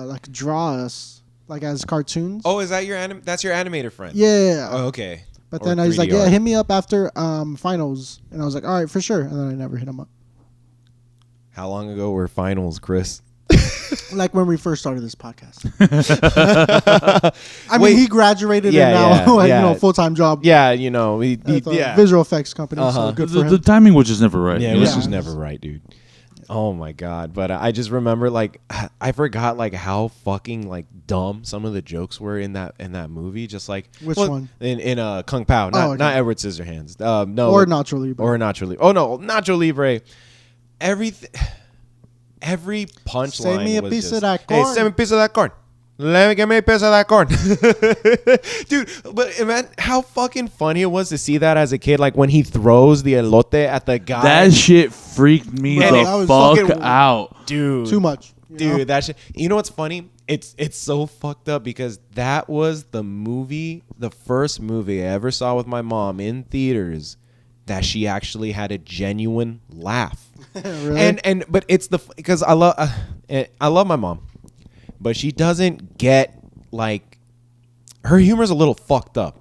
like draw us like as cartoons. Oh, is that that's your animator friend? Yeah. Oh, okay. But Or then I was like, 3D yeah, art. hit me up after finals. And I was like, all right, for sure. And then I never hit him up. How long ago were finals, Chris? Like when we first started this podcast. I Wait. mean, he graduated Yeah, and now yeah, yeah. full-time job Yeah, he at the yeah. visual effects company. Uh-huh. So good The, for the him. timing was just never right. Yeah, you it was know? just never right, dude. Oh my god! But I just remember, like, I forgot like how fucking like dumb some of the jokes were in that movie. Just like Which one? In Kung Pao, not okay. not Edward Scissorhands. No, Or Nacho Libre. or Nacho Libre. Oh no, Nacho Libre. Every punchline. Send me a was piece just, of that Hey, corn." send me a piece of that corn. Give me a piece of that corn. Dude, but man, how fucking funny it was to see that as a kid, like when he throws the elote at the guy. That shit freaked me Bro, that the was fuck fucking- out. Dude. Too much. Dude, that shit. You know what's funny? it's so fucked up because that was the first movie I ever saw with my mom in theaters that she actually had a genuine laugh. Really? But it's because I love my mom, but she doesn't get like her humor's a little fucked up.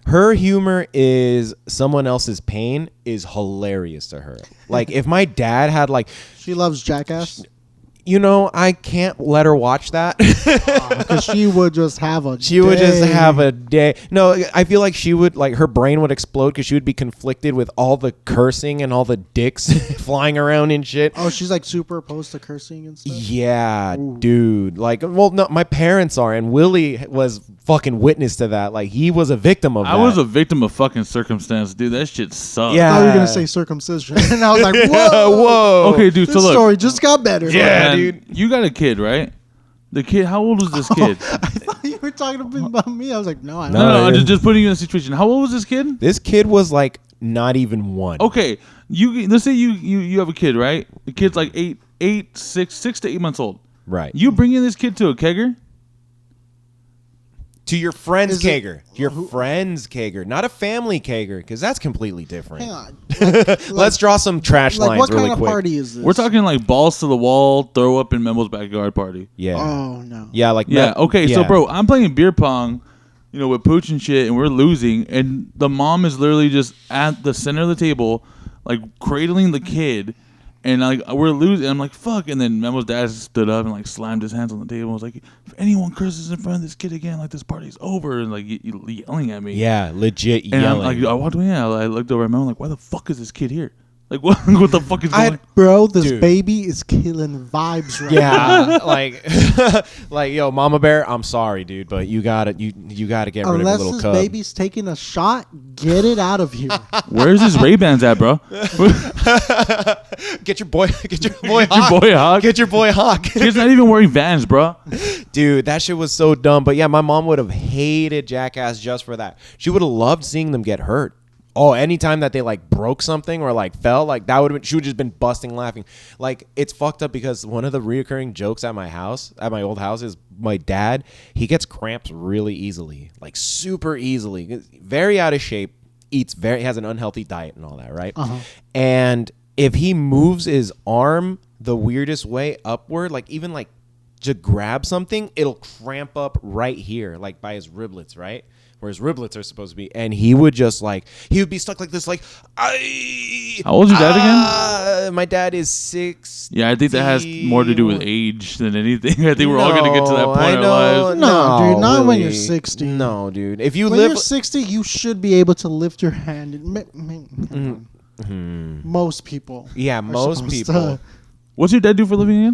Her humor is someone else's pain is hilarious to her. Like if my dad had like She loves Jackass. you know, I can't let her watch that. Because she would just have a She would just have a day. No, I feel like she would, like, her brain would explode because she would be conflicted with all the cursing and all the dicks flying around and shit. Oh, she's like super opposed to cursing and stuff? Yeah, Ooh. dude. Like, well, no, my parents are, and Willie was fucking witness to that. Like, he was a victim of that. I was a victim of fucking circumstance, dude. That shit sucks. Yeah. I thought you were going to say circumcision. And I was like, whoa. Whoa. Okay, dude. This So look, story just got better. Yeah. man, dude. You got a kid, right? The kid. How old was this kid? I thought you were talking about me. I was like, no, I don't No, know. No, yeah. just putting you in a situation. How old was this kid? This kid was, like, not even one. Okay, let's say you have a kid, right? The kid's like 6 to 8 months old. Right. You bringing this kid to a kegger? To your friend's Is it- kegger. Your friend's kegger. Not a family kegger, because that's completely different. Hang on. Let's draw some trash Like, lines what really kind of quick. party is this? We're talking like balls to the wall, throw up in Memo's backyard party. Yeah. Oh, no. Yeah, like Yeah. that- Okay. So, yeah. bro, I'm playing beer pong, with Pooch and shit, and we're losing, and the mom is literally just at the center of the table, like cradling the kid, and like we're losing. And I'm like, fuck. And then Memo's dad stood up and like slammed his hands on the table. And was like, if anyone curses in front of this kid again, like this party's over, and like yelling at me. Yeah, legit And yelling. I'm like, I walked away. I looked over at Memo, like, why the fuck is this kid here? Like, what the fuck is going on? Bro, this Dude. baby is killing vibes right now. Yeah, like yo, Mama Bear, I'm sorry, dude, but you gotta get rid of Unless your little this cub. baby's taking a shot, get it out of here. Where's his Ray-Bans at, bro? Get your boy Your Hawk. boy Hawk. Get your boy Hawk. He's not even wearing Vans, bro. Dude, that shit was so dumb. But yeah, my mom would have hated Jackass just for that. She would have loved seeing them get hurt. Oh, anytime that they like broke something or like fell, like that would have been, she would just been busting laughing. Like it's fucked up because one of the reoccurring jokes at my old house is my dad, he gets cramps really easily, like super easily, very out of shape, has an unhealthy diet and all that, right? Uh-huh. And if he moves his arm the weirdest way upward, like even like to grab something, it'll cramp up right here, like by his riblets, right? Where his riblets are supposed to be. And he would just like, he would be stuck like this, like, How old's your dad again? My dad is 6. Yeah, I think that has more to do with age than anything. I think we're all going to get to that point in our lives. No, dude, not when you're Willie. 60. No, dude. If you When live... you're 60, you should be able to lift your hand. Most people. Yeah, are most supposed people. to- What's your dad do for a living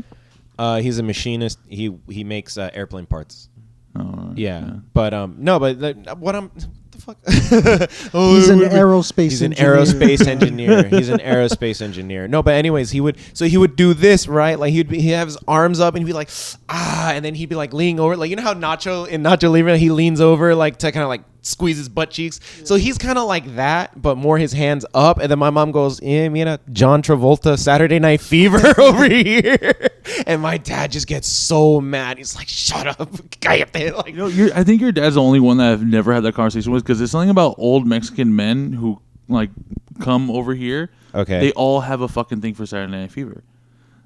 again? He's a machinist. He makes airplane parts. Oh, Yeah. But no, but what I'm... The fuck? He's an aerospace He's an engineer. aerospace engineer. He's an aerospace engineer. No, but anyways, he would do this, right? Like he'd have his arms up and he'd be like, and then he'd be like leaning over, like you know how Nacho Libre, he leans over like to kind of like squeeze his butt cheeks. Yeah. So he's kind of like that, but more his hands up. And then my mom goes, mira, John Travolta, Saturday Night Fever over here. And my dad just gets so mad. He's like, shut up, cállate. Like, I think your dad's the only one that I've never had that conversation with, because there's something about old Mexican men who like come over here. Okay. They all have a fucking thing for Saturday Night Fever.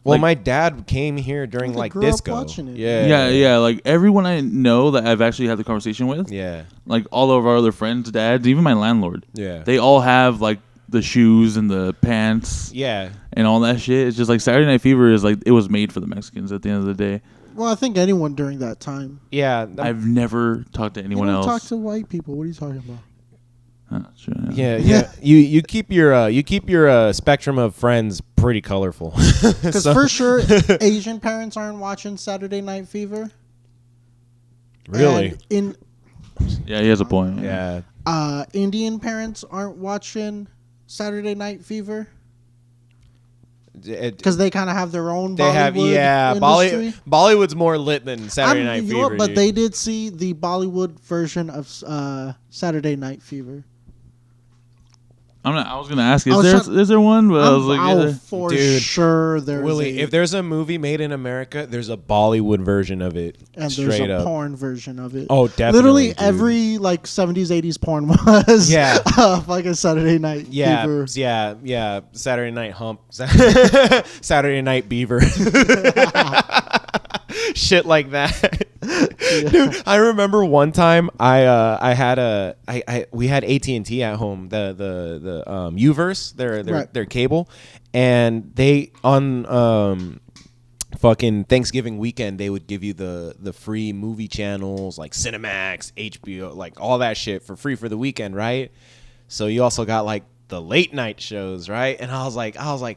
Well, Like, my dad came here during They like grew up disco. watching it. yeah. Like everyone I know that I've actually had the conversation with, Yeah. like all of our other friends' dads, even my landlord, Yeah. they all have like the shoes and the pants Yeah. and all that shit. It's just like Saturday Night Fever is like, it was made for the Mexicans at the end of the day. Well, I think anyone during that time. Yeah. I've never talked to anyone you don't else. talk to white people. What are you talking about? Sure, Yeah. You keep your spectrum of friends pretty colorful. Because for sure, Asian parents aren't watching Saturday Night Fever. Really? And Yeah, he has a point. Yeah. Indian parents aren't watching Saturday Night Fever because they kind of have their own. They have industry. Bollywood's more lit than Saturday Night You know what, Fever. but dude. they did see the Bollywood version of Saturday Night Fever. I was gonna ask, I was is there one? But I was like, for Dude, sure there's Willie, if there's a movie made in America, there's a Bollywood version of it. and straight there's a up. porn version of it. Oh, definitely. Literally dude. every like 70s, 80s porn was fucking Saturday Night Fever. Yeah. Saturday Night Hump. Saturday Night Beaver. Shit like that. Dude, I remember one time we had AT&T at home, the Uverse, their cable, and they on fucking Thanksgiving weekend they would give you the free movie channels like Cinemax, HBO, like all that shit for free for the weekend, right? So you also got like the late night shows, right? And I was like,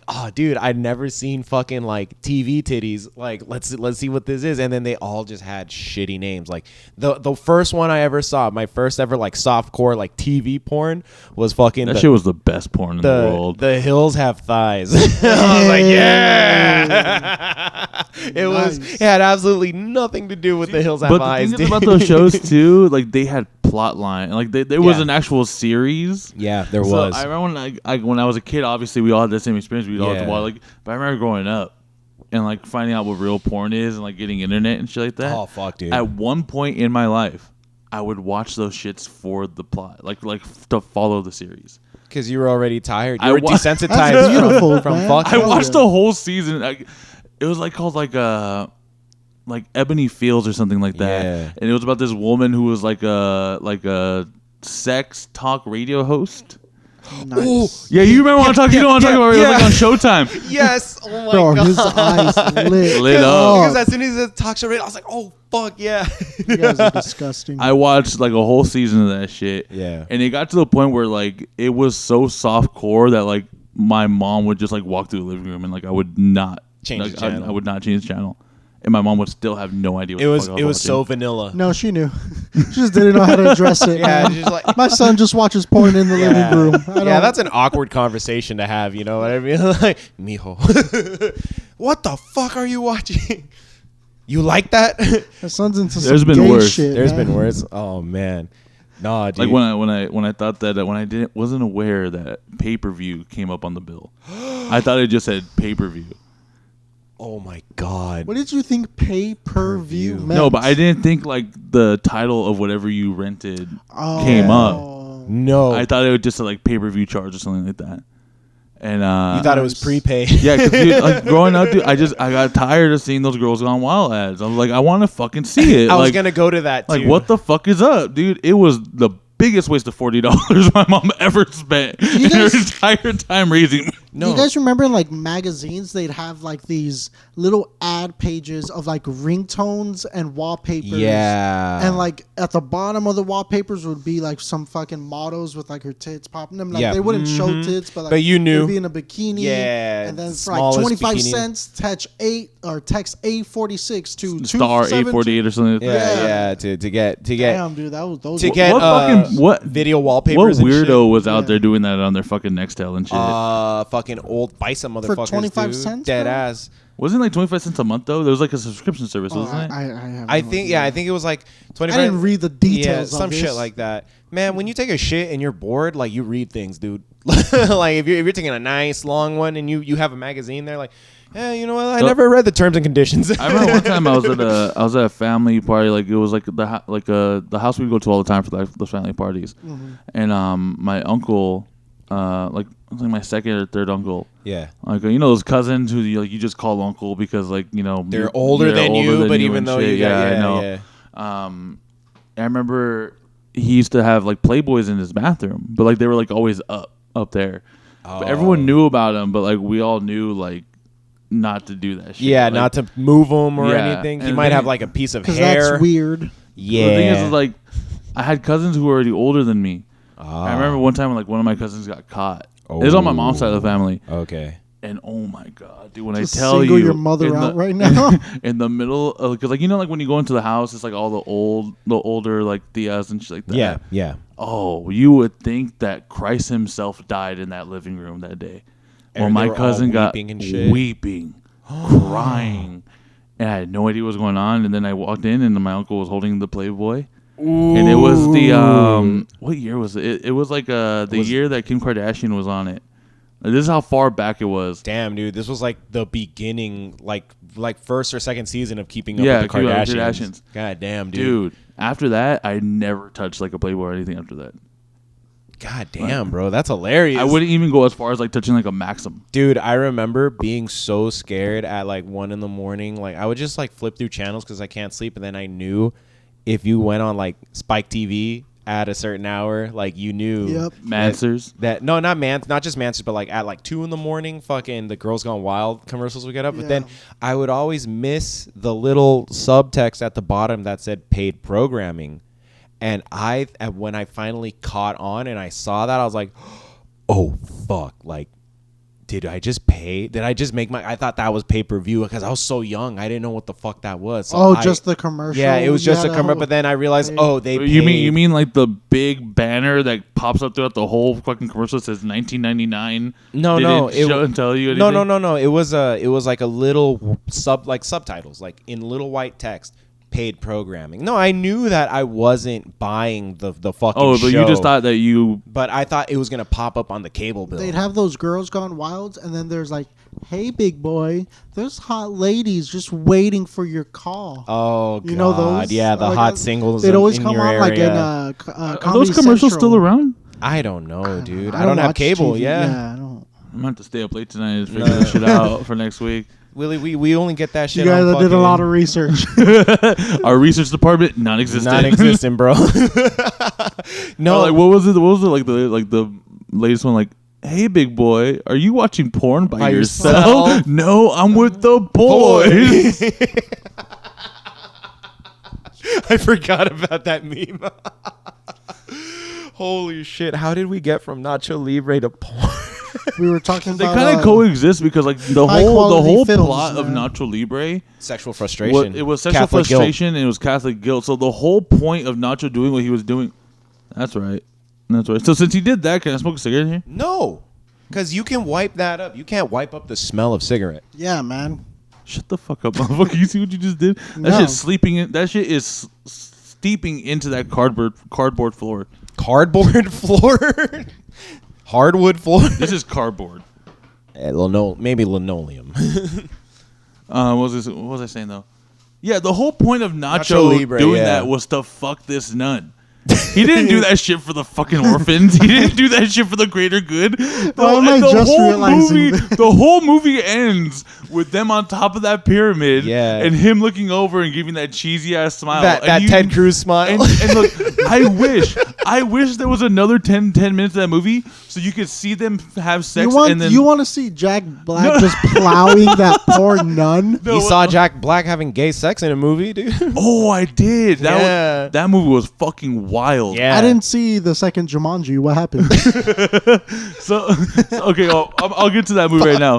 oh, dude, I'd never seen fucking like TV titties. Like, let's see what this is. And then they all just had shitty names. Like the first one I ever saw, my first ever like softcore like TV porn was fucking. that shit was the best porn in the world. The hills have thighs. I was like, yeah. It had absolutely nothing to do with the hills have but thighs. the thing is about those shows too, like they had plot line, like there was an actual series. Yeah, there So was. I remember when I was a kid, obviously we all had the same experience. We'd all have to watch, like, but I remember growing up and like finding out what real porn is and like getting internet and shit like that. Oh fuck, dude. At one point in my life, I would watch those shits for the plot, like to follow the series. Because you were already tired. You were That's desensitized beautiful, from man. fuck. I watched the whole season. It was called Ebony Fields or something like that. Yeah. And it was about this woman who was like a sex talk radio host. Nice. Yeah, you remember what I'm talking? You know what I'm talking about? It was like on Showtime. Yes. Oh my Bro, god. his eyes Lit up. Because as soon as it talks radio, I was like, oh fuck yeah. You guys are disgusting. I watched like a whole season of that shit. Yeah. And it got to the point where like it was so soft core that like my mom would just like walk through the living room and like I would not Change the channel. I would not change the channel. And my mom would still have no idea what It the was fuck it I was watching. so vanilla. No, she knew. She just didn't know how to address it. Yeah, man. she's like, My son just watches porn in the living room. Yeah, that's an awkward conversation to have. You know what I mean? Like, mijo, what the fuck are you watching? You like that? My son's into There's some been gay worse. shit. There's man. been worse. Oh man, nah, dude. Like when I thought that when I wasn't aware that pay-per-view came up on the bill. I thought it just said pay-per-view. Oh my god. What did you think pay-per-view meant? No, but I didn't think like the title of whatever you rented Oh. came up. No, I thought it would just say like pay-per-view charge or something like that. And you thought it was prepaid. yeah, because like, growing up, dude, I got tired of seeing those Girls Gone Wild ads. I was like, I want to fucking see it. I was Like, gonna go to that too. like, what the fuck is up, dude? It was the biggest waste of $40 my mom ever spent in her entire time raising me. Do you guys remember in like magazines they'd have like these little ad pages of like ringtones and wallpapers? Yeah. And like at the bottom of the wallpapers would be like some fucking models with like her tits popping them. Like Yeah. they wouldn't show tits, but like But you knew. they'd be in a bikini. Yeah, And then for like smallest 25 bikini. cents, text A46 to Star 272. 848 or something like that. Yeah, to get Damn, dude, that was those. to were- get what video What wallpapers. weirdo and was out Yeah. there doing that on their fucking Nextel and shit? fucking old bison motherfuckers, 25 dude. cents, Dead bro? ass. Wasn't it like 25 cents a month though? There was like a subscription service, Oh, wasn't it? I have I no think idea. I think it was like 25. I didn't read the details. Yeah, some of shit this. like that. Man, when you take a shit and you're bored, like you read things, dude. Like if you're taking a nice long one and you have a magazine there, like, yeah, you know what? I So- never read the terms and conditions. I remember one time I was at a family party. Like it was like the house we go to all the time for like the family parties. Mm-hmm. And my uncle, like it was like my second or third uncle, Yeah. like you know those cousins who you just call uncle because like you know They're older than you, but even and though shit. you got, I know. yeah. I remember he used to have like Playboys in his bathroom, but like they were like always up there. But everyone knew about them, but like we all knew like not to do that shit. Yeah, Like, not to move them or Yeah, anything. He and might then- have like a piece of Because hair. that's weird. Yeah. The thing is like I had cousins who were already older than me. I remember one time like one of my cousins got caught. It was on my mom's side of the family. Okay. And oh my god, dude! When Just I tell single you, your mother in out the- right now. in the middle, because like you know, like when you go into the house, it's like all the older like tias and shit like that. Yeah. Yeah. Oh, you would think that Christ Himself died in that living room that day. Well, And my they were all cousin got weeping and shit. weeping, crying, and I had no idea what was going on. And then I walked in, and my uncle was holding the Playboy, And it was the what year was it? It was like the year that Kim Kardashian was on it. Like, this is how far back it was. Damn, dude, this was like the beginning, like first or second season of Keeping Up with the Kardashians. God damn, dude. After that, I never touched like a Playboy or anything after that. God damn, bro, that's hilarious. I wouldn't even go as far as like touching like a Maxim. Dude, I remember being so scared at like 1 a.m. Like I would just like flip through channels because I can't sleep, and then I knew if you went on like Spike TV at a certain hour, like you knew Mansers. That no, not just Mansers, but like at like 2 a.m, fucking the Girls Gone Wild commercials would get up. But then I would always miss the little subtext at the bottom that said paid programming. And when I finally caught on and I saw that, I was like, oh fuck, like, did I just pay? Did I just make I thought that was pay-per-view because I was so young. I didn't know what the fuck that was. So just the commercial. Yeah, it was just a commercial. But then I realized, they paid. You mean like the big banner that pops up throughout the whole fucking commercial that says 1999? No, it show and tell you anything? No. It was like a little subtitles, like in little white text. Paid programming. No, I knew that I wasn't buying the fucking show. Oh, but you just thought that you... But I thought it was going to pop up on the cable bill. They'd have those Girls Gone Wilds, and then there's like, hey, big boy, there's hot ladies just waiting for your call. Oh, God. You know those? Yeah, the like, hot singles they'd always in come your on area. Like in Are Comedy those commercials Central. still around? I don't know, dude. I don't have watch cable, TV. yeah. I don't. I'm going to have to stay up late tonight to figure this shit out for next week. Willie, we only get that shit. You guys on did a lot of research. Our research department non-existent. Non-existent, bro. No, like what was it? What was it like the latest one? Like, hey, big boy, are you watching porn by yourself? No, I'm with the boys. I forgot about that meme. Holy shit! How did we get from Nacho Libre to porn? We were talking They about... kind of coexist because like the whole films, plot of man. Nacho Libre, Sexual frustration. it was sexual Catholic frustration guilt. and it was Catholic guilt. So the whole point of Nacho doing what he was doing, that's right. So since he did that, can I smoke a cigarette here? No, because you can wipe that up. You can't wipe up the smell of cigarette. Yeah, man. Shut the fuck up, motherfucker! You see what you just did? That No. shit's sleeping in. That shit is steeping into that cardboard floor. Cardboard floor. Hardwood floor. This is cardboard. Maybe linoleum. What was I saying though? Yeah, the whole point of Nacho Libre, doing that was to fuck this nun. He didn't do that shit for the fucking orphans. He didn't do that shit for the greater good. Why am I just realizing The whole movie ends with them on top of that pyramid, and him looking over and giving that cheesy ass smile. That Ted Cruz smile. And look, I wish there was another 10 minutes of that movie so you could see them have sex. You want to see Jack Black just plowing that poor nun? You saw Jack Black having gay sex in a movie, dude? Oh, I did. That movie was fucking wild. Yeah. I didn't see the second Jumanji. What happened? So okay, I'll get to that movie right now.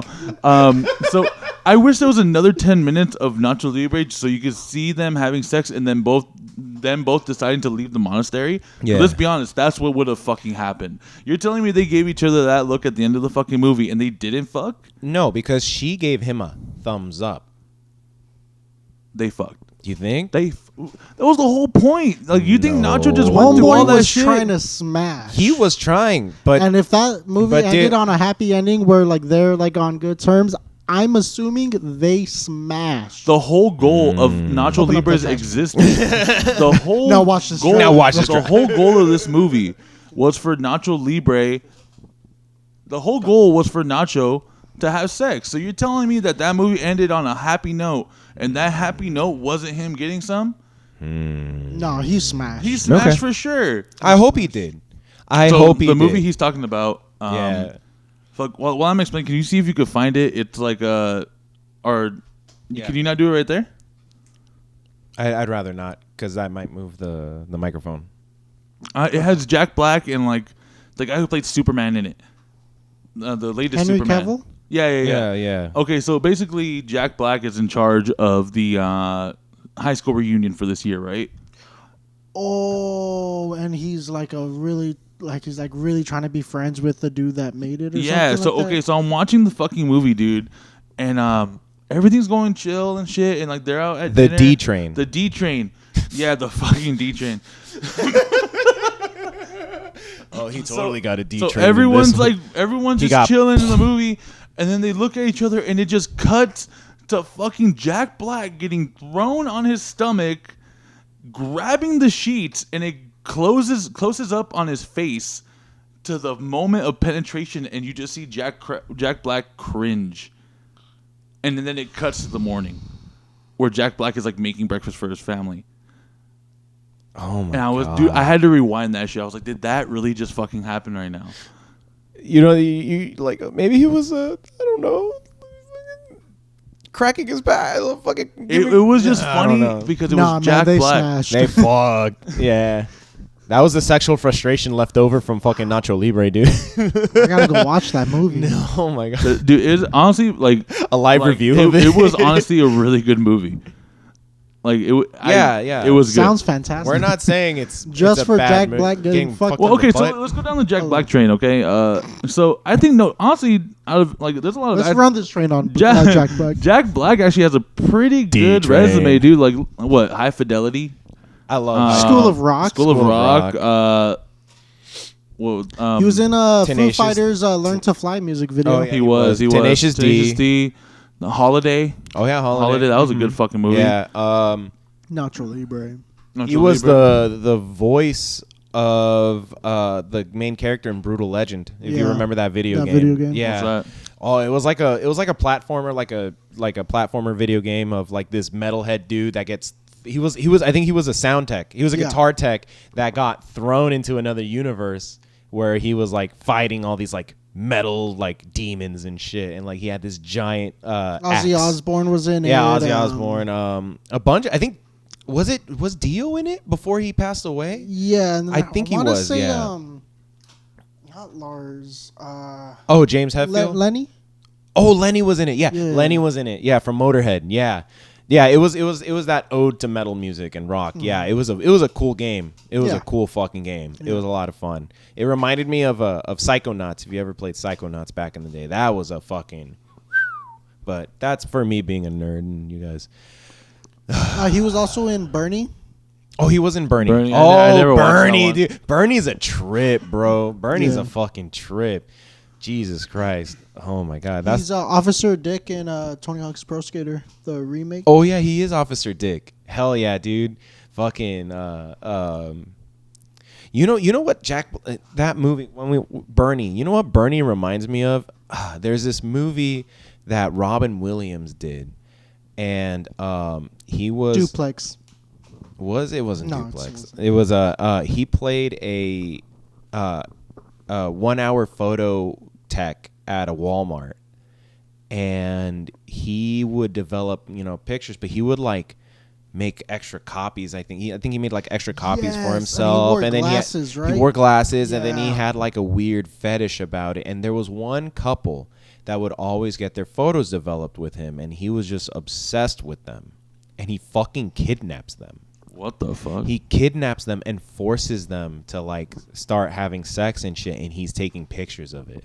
So I wish there was another 10 minutes of Nacho Libre so you could see them having sex and then both deciding to leave the monastery. Yeah. So let's be honest, that's what would have fucking happened. You're telling me they gave each other that look at the end of the fucking movie and they didn't fuck? No, because she gave him a thumbs up. They fucked. Do you think? That was the whole point. Like, you think Nacho just went through all Homeboy that was shit? trying to smash. He was trying, but and if that movie ended on a happy ending where like they're like on good terms, I'm assuming they smashed. The whole goal of Nacho Open up Libre's that existence, the whole Now watch this goal, trailer. Now watch this the trailer. whole goal of this movie was for Nacho Libre. The whole goal was for Nacho to have sex. So you're telling me that movie ended on a happy note, and that happy note wasn't him getting some? No, he smashed. He smashed Okay. for sure. I hope he did. So the movie he's talking about. Yeah. Fuck. While I'm explaining, can you see if you could find it? It's like can you not do it right there? I'd rather not, because I might move the microphone. It has Jack Black and like the guy who played Superman in it. The latest Henry Superman. Cavill? Yeah. Okay, so basically Jack Black is in charge of the high school reunion for this year, right? Oh, and he's like really trying to be friends with the dude that made it. Or Yeah. something So like okay, that? so I'm watching the fucking movie, dude, and everything's going chill and shit, and like they're out at The dinner. D train. The D train. Yeah, the fucking D train. Oh, he totally got a D So train. everyone's just got- chilling in the movie, and then they look at each other, and it just cuts to fucking Jack Black getting thrown on his stomach, grabbing the sheets, and it closes up on his face to the moment of penetration, and you just see Jack Black cringe, and then it cuts to the morning, where Jack Black is like making breakfast for his family. Oh my And god! I had to rewind that shit. I was like, did that really just fucking happen right now? You know, you like maybe he was I don't know, cracking his back. Fucking. It was just I don't funny know. because it Nah, was man, Jack they Black. smashed. They fucked. Yeah. That was the sexual frustration left over from fucking Nacho Libre, dude. I gotta go watch that movie. Oh my god. Dude, it's honestly like A live review of it. It was honestly a really good movie. Like it. Yeah. It was Sounds good. fantastic. We're not saying it's Just it's a for bad Jack mo- Black getting fucked. Well, in the okay, so butt. let's go down the Jack Black train. Okay, so I think honestly, out of like, there's a lot of Let's guys- run this train on Jack Black. Jack Black actually has a pretty good D-Train. resume, dude. Like what? High Fidelity. I love School of Rock. School of School of Rock. Rock. Well, He was in Foo Tenacious- Fighters' "Learn to Fly" music video. Oh, yeah. He was. Tenacious D. The Holiday. Oh yeah, Holiday. That was a good fucking movie. Yeah. Nacho Libre. Nacho He was Libre. the voice of the main character in Brutal Legend. If you Yeah. remember that video That game. video game. Yeah. What's that? Oh, it was like a platformer, like a platformer video game of like this metalhead dude that gets. He was I think he was a sound tech. He was a Yeah. guitar tech that got thrown into another universe where he was like fighting all these like metal like demons and shit, and like he had this giant Ozzy axe. Osbourne was in it. Yeah, Ozzy Osbourne. A bunch. I think was Dio in it before he passed away? Yeah, and I think he wanna was, Say, yeah. Not Lars. Oh, James Hetfield. Lenny. Oh, Lenny was in it. Yeah, Yeah. Lenny was in it. Yeah, from Motorhead. Yeah. Yeah, it was that ode to metal music and rock. Yeah, it was a cool game. It was Yeah. a cool fucking game. It was a lot of fun. It reminded me of Psychonauts. If you ever played Psychonauts back in the day, that was a fucking. But that's for me being a nerd and you guys. He was also in Bernie. Oh, he was in Bernie. Bernie. Oh, I never watched that Bernie, one. dude. Bernie's a trip, bro. Bernie's Yeah. a fucking trip. Jesus Christ. Oh my God. That's. He's Officer Dick in Tony Hawk's Pro Skater, the remake. Oh yeah, he is Officer Dick. Hell yeah, dude. Fucking. You know what that movie Bernie. You know what Bernie reminds me of? There's this movie that Robin Williams did, and he was Duplex. It wasn't No, Duplex. It was he played a 1 hour photo tech at a Walmart, and he would develop pictures, but he would like make extra copies. I think he made like extra copies Yes, for and he himself, wore and then glasses, he right? wore glasses, and then he Yeah. had like a weird fetish about it. And there was one couple that would always get their photos developed with him, and he was just obsessed with them, and he fucking kidnaps them. What the fuck? He kidnaps them and forces them to like start having sex and shit, and he's taking pictures of it.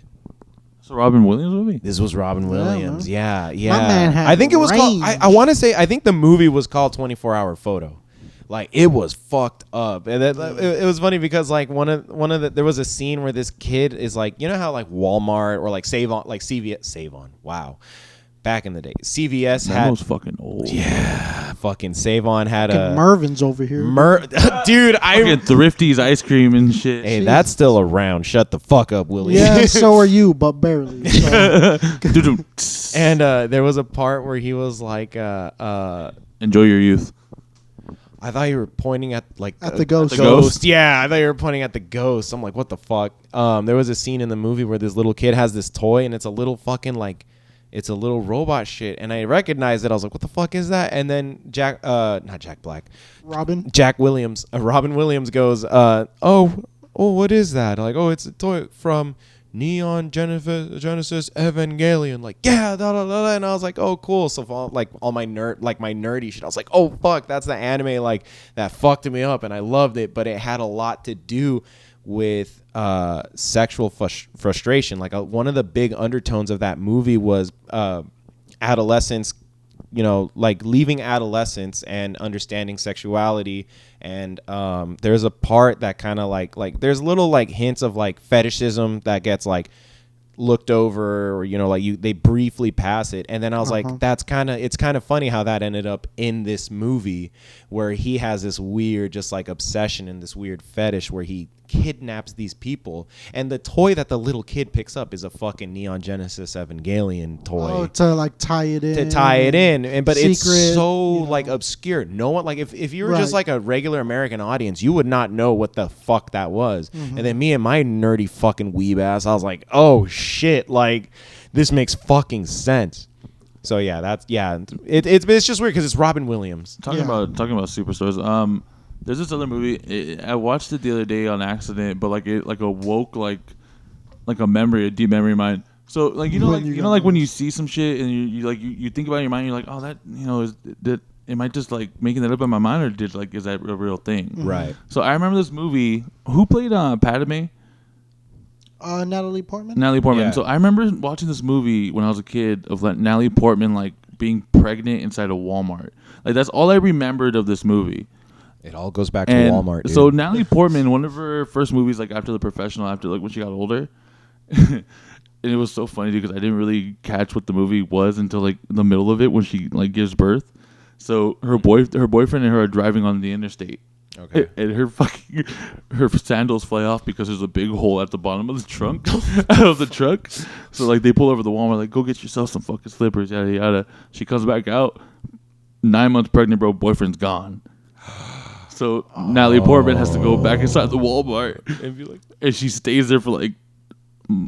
It's a Robin Williams movie. This was Robin Williams. man. Yeah. man had I think it was called. range. I want to say. I think the movie was called 24 Hour Photo. Like it was fucked up, and then, it was funny because like one of the there was a scene where this kid is like, you know how like Walmart or like Save On, like CVS, Save On. Wow. Back in the day, CVS That had was fucking old. fucking Save On had a Mervin's over here. dude. Fucking Thrifty's ice cream and shit. Hey, that's still around. Shut the fuck up, Willie. Yeah, so are you, but barely. So. Doo-doo. And there was a part where he was like, Enjoy your youth. I thought you were pointing at like At the ghost. The ghost? Yeah, I thought you were pointing at the ghost. I'm like, what the fuck? There was a scene in the movie where this little kid has this toy, and it's a little fucking like, it's a little robot shit. And I recognized it. I was like, what the fuck is that? And then not Jack Black, Robin. Robin Williams goes, oh, what is that? Like, oh, it's a toy from Neon Genesis Evangelion. Like, yeah, da, da, da, da. And I was like, oh, cool. So all my nerdy shit, I was like, oh fuck, that's the anime like that fucked me up, and I loved it. But it had a lot to do with sexual frustration. Like one of the big undertones of that movie was adolescents like leaving adolescence and understanding sexuality. And there's a part that kind of like there's little like hints of like fetishism that gets like looked over, or like they briefly pass it, and then I was like, it's kind of funny how that ended up in this movie, where he has this weird just like obsession and this weird fetish where he kidnaps these people, and the toy that the little kid picks up is a fucking Neon Genesis Evangelion toy. Oh, to like tie it in. But secret, it's so like obscure. No one, like if you were just like a regular American audience, you would not know what the fuck that was. And then me and my nerdy fucking weeb ass, I was like, oh shit, like this makes fucking sense. So yeah, it's just weird because it's Robin Williams. Talking about superstars. There's this other movie. I watched it the other day on accident, but like it awoke like a memory, a deep memory of mine. So like like when you see some shit and you think about it in your mind, you're like, oh, that am I just like making that up in my mind, or is that a real thing? Right. So I remember this movie. Who played Padme? Natalie Portman. Natalie Portman. Yeah. So I remember watching this movie when I was a kid of like Natalie Portman like being pregnant inside a Walmart. Like that's all I remembered of this movie. It all goes back to Walmart, dude. So Natalie Portman, one of her first movies, like after The Professional, after like when she got older, and it was so funny because I didn't really catch what the movie was until like in the middle of it when she like gives birth. So her boyfriend and her are driving on the interstate. Okay. And her sandals fly off because there's a big hole at the bottom of the trunk of the truck. So like they pull over the Walmart, like, go get yourself some fucking slippers, yada yada. She comes back out, 9 months pregnant, bro. Boyfriend's gone. So Natalie Portman has to go back inside the Walmart and be like, and she stays there for like,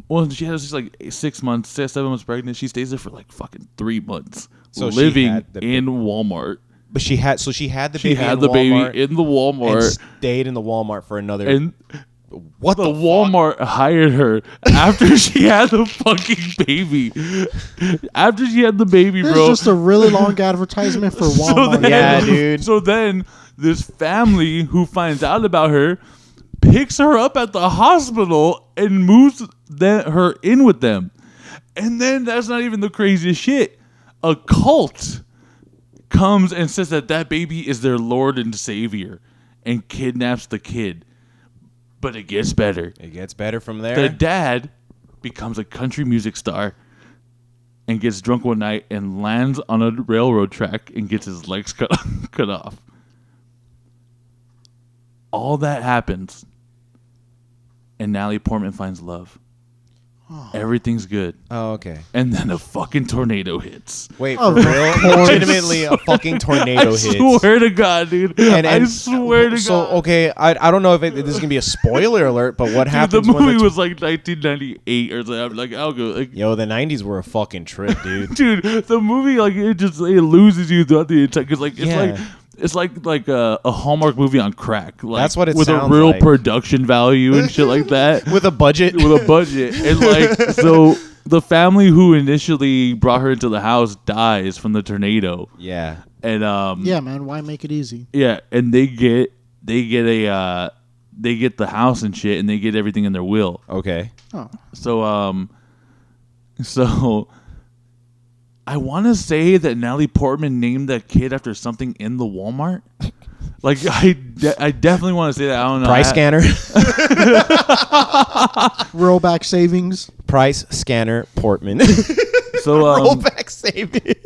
well, she has just like 6 months, 7 months pregnant. She stays there for like fucking 3 months, so living in Walmart. But she had the baby in the Walmart and stayed in the Walmart for another. And what the Walmart hired her after she had the fucking baby. After she had the baby, This bro. is just a really long advertisement for Walmart. Yeah, dude. So then this family who finds out about her picks her up at the hospital and moves her in with them. And then that's not even the craziest shit. A cult comes and says that baby is their Lord and Savior and kidnaps the kid. But it gets better. It gets better from there. The dad becomes a country music star and gets drunk one night and lands on a railroad track and gets his legs cut off. All that happens, and Natalie Portman finds love. Everything's good. Oh, okay. And then a fucking tornado hits. Wait, for real? Legitimately a fucking tornado hits. I swear to God, dude. I swear to God. So, okay, I don't know if this is going to be a spoiler alert, but what happens the movie when was like 1998 or something. I'm like, I'll go. Like, yo, the 90s were a fucking trip, dude. Dude, the movie, like, it loses you throughout the entire... Because, like, it's like a Hallmark movie on crack. Like, that's what it with sounds a real like. Production value and shit like that. With a budget. And like, so the family who initially brought her into the house dies from the tornado. Yeah. And yeah, man, why make it easy? Yeah, and they get the house and shit, and they get everything in their will. Okay. Oh. So I want to say that Natalie Portman named that kid after something in the Walmart. Like, I definitely want to say that. I don't know. Price scanner. Rollback savings. Price scanner Portman. So rollback savings.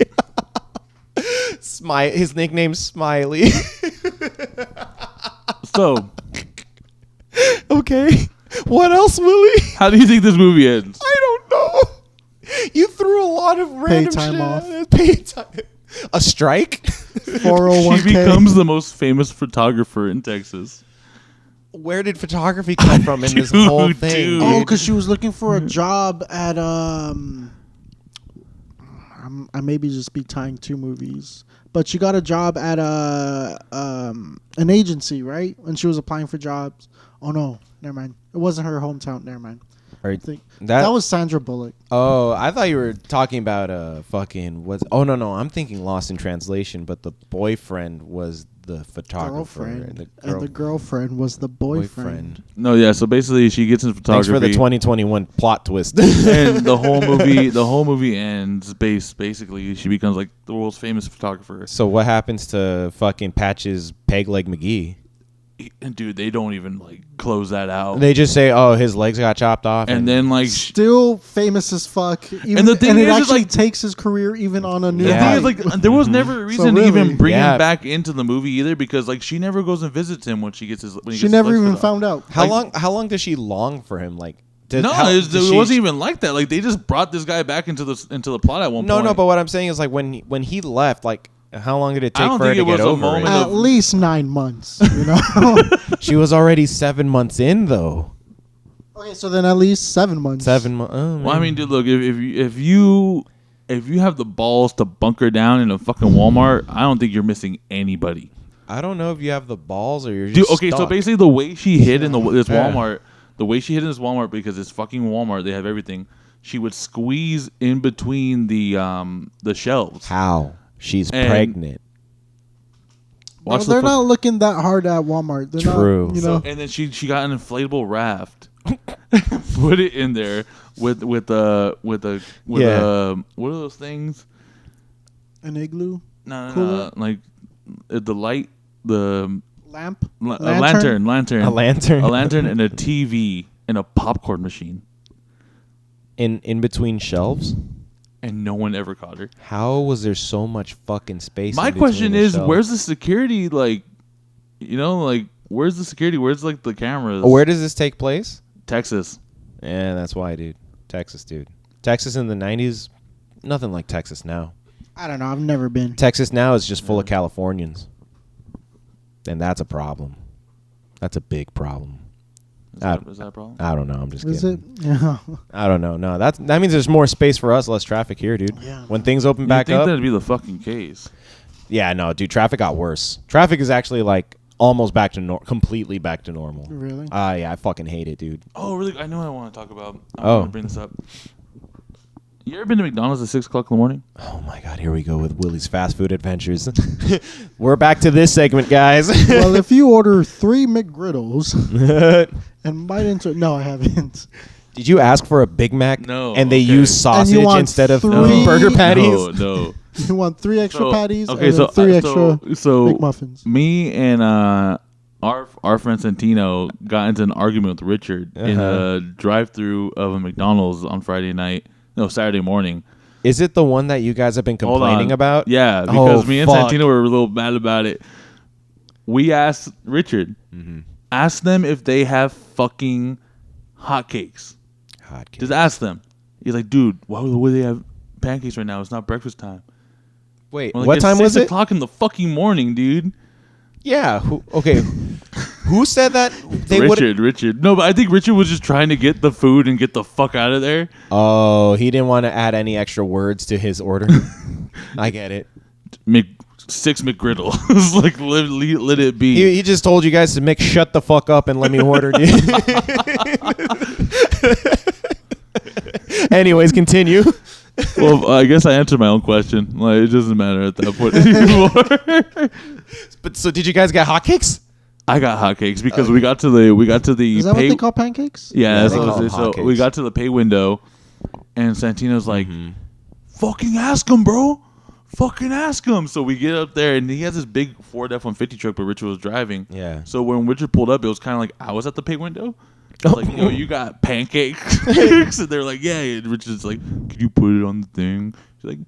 His nickname's Smiley. So. Okay. What else, Willie? How do you think this movie ends? I don't know. You threw a lot of random time shit. off. Paid time. A strike? 401k. She becomes the most famous photographer in Texas. Where did photography come from in this whole thing? Dude. Oh, because she was looking for a job at I maybe just be tying two movies, but she got a job at an agency, right? And she was applying for jobs. Oh no, never mind. It wasn't her hometown. Never mind. That was Sandra Bullock. Oh, I thought you were talking about fucking. Oh no, I'm thinking Lost in Translation, but the boyfriend was the photographer. girlfriend, and the girlfriend was the boyfriend. No, yeah. So basically, she gets in photography. Thanks for the 2021 plot twist. And the whole movie ends basically she becomes like the world's famous photographer. So what happens to fucking Patch's Peg Leg McGee? And dude, they don't even like close that out. They just say, "Oh, his legs got chopped off," and then like still famous as fuck. Even, and the thing it is actually like takes his career even on a new. the Yeah. thing is like there was never a reason really- to even bring Yeah. him back into the movie either, because like she never goes and visits him when she gets his. When he She gets never his legs even cut off. found out. How long does she long for him? Like, it wasn't even like that. Like they just brought this guy back into the plot at one point. No, but what I'm saying is like when he left, like how long did it I take don't for her think to it get was a over moment it? of- At least 9 months. You know. She was already 7 months in though. Okay, so then at least 7 months. 7 months. Oh, Well, I mean, dude, look, if you have the balls to bunker down in a fucking Walmart, I don't think you're missing anybody. I don't know if you have the balls or you're just Dude, okay, so stuck. basically the way she hid in this Yeah. Walmart, the way she hid in this Walmart, because it's fucking Walmart, they have everything. She would squeeze in between the shelves. How? She's And- pregnant. No, Watch the they're fu- not looking that hard at Walmart. They're True. Not, you know. And then she got an inflatable raft, put it in there with a what are those things? An igloo No, Cooler? like the light, the lamp. a lantern, A lantern. a lantern, and a TV and a popcorn machine, in between shelves. and no one ever caught her. How was there so much fucking space? My in between question the is, shelves? where's the security? Like, like where's the security? Where's like the cameras? Where does this take place? Texas. Yeah, that's why, dude. Texas, dude. Texas in the 90s, nothing like Texas now. I don't know. I've never been. Texas now is just full of Californians. And that's a problem. That's a big problem. Is that a problem? I don't know. I'm just Is kidding. it? Yeah. I don't know. No, that means there's more space for us, less traffic here, dude. Yeah. When things open You'd back think up. that'd be the fucking case. Yeah, no, dude. Traffic got worse. Traffic is actually like almost back to completely back to normal. Really? Yeah, I fucking hate it, dude. Oh, really? I know what I want to talk about. I Oh. want to bring this up. You ever been to McDonald's at 6 o'clock in the morning? Oh my God, here we go with Willie's fast food adventures. We're back to this segment, guys. Well, if you order 3 McGriddles and bite into no, I haven't. Did you ask for a Big Mac? No, And they okay. use sausage And you want instead of 3 burger patties? No. You want 3 extra So, patties okay, and so then 3 extra so McMuffins. me and our friend Santino got into an argument with Richard in a drive-through of a McDonald's on Saturday morning. Is it the one that you guys have been Hold complaining on. about? Yeah, because Oh, me and fuck. Santino were a little mad about it. We asked Richard, ask them if they have fucking hotcakes. Hot cake. Just ask them. He's like, dude, why would they have pancakes right now? It's not breakfast time. Wait, We're like, what it's time was 6 it? o'clock in the fucking morning, dude. Yeah. Okay. Who said that they would? Richard. No, but I think Richard was just trying to get the food and get the fuck out of there. Oh, he didn't want to add any extra words to his order. I get it. 6 McGriddles. Like, let it be. He just told you guys to shut the fuck up and let me order. Anyways, continue. Well, I guess I answered my own question. Like, it doesn't matter at that point anymore. But so, did you guys get hotcakes? I got hotcakes because we got to the Is that what pay. they call pancakes? Yeah, Yeah, that's they what call it is. them So we hotcakes. got to the pay window, and Santino's like, "Fucking ask him, bro. Fucking ask him." So we get up there, and he has this big Ford F-150 truck, but Richard was driving. Yeah. So when Richard pulled up, it was kind of like I was at the pay window. I was like, yo, you got pancakes? And they're like, yeah. And Richard's like, could you put it on the thing? She's like,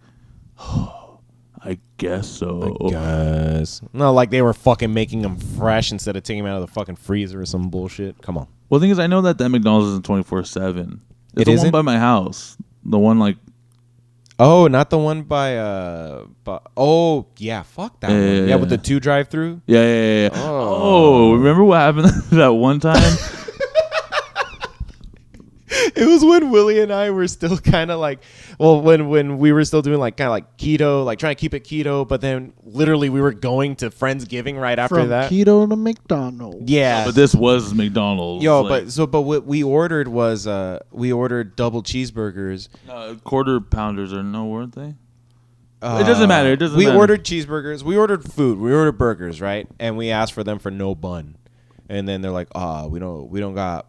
oh, I guess so. Guys. No, like they were fucking making them fresh instead of taking them out of the fucking freezer or some bullshit. Come on. Well, the thing is, I know that McDonald's isn't 24/7. It's It the isn't? one by my house. The one like, Oh, not the one by oh yeah, fuck that one. Yeah, with the 2 drive-through. yeah. Oh. Remember what happened that one time? It was when Willie and I were still kind of like, well, when we were still doing like kind of like keto, like trying to keep it keto, but then literally we were going to Friendsgiving right after From that. keto to McDonald's. Yeah. But this was McDonald's. Yo, like, but what we ordered was we ordered double cheeseburgers. quarter pounders or no, weren't they? It doesn't matter. It doesn't we matter. ordered cheeseburgers. We ordered food. We ordered burgers, right? And we asked for them for no bun. And then they're like, we don't got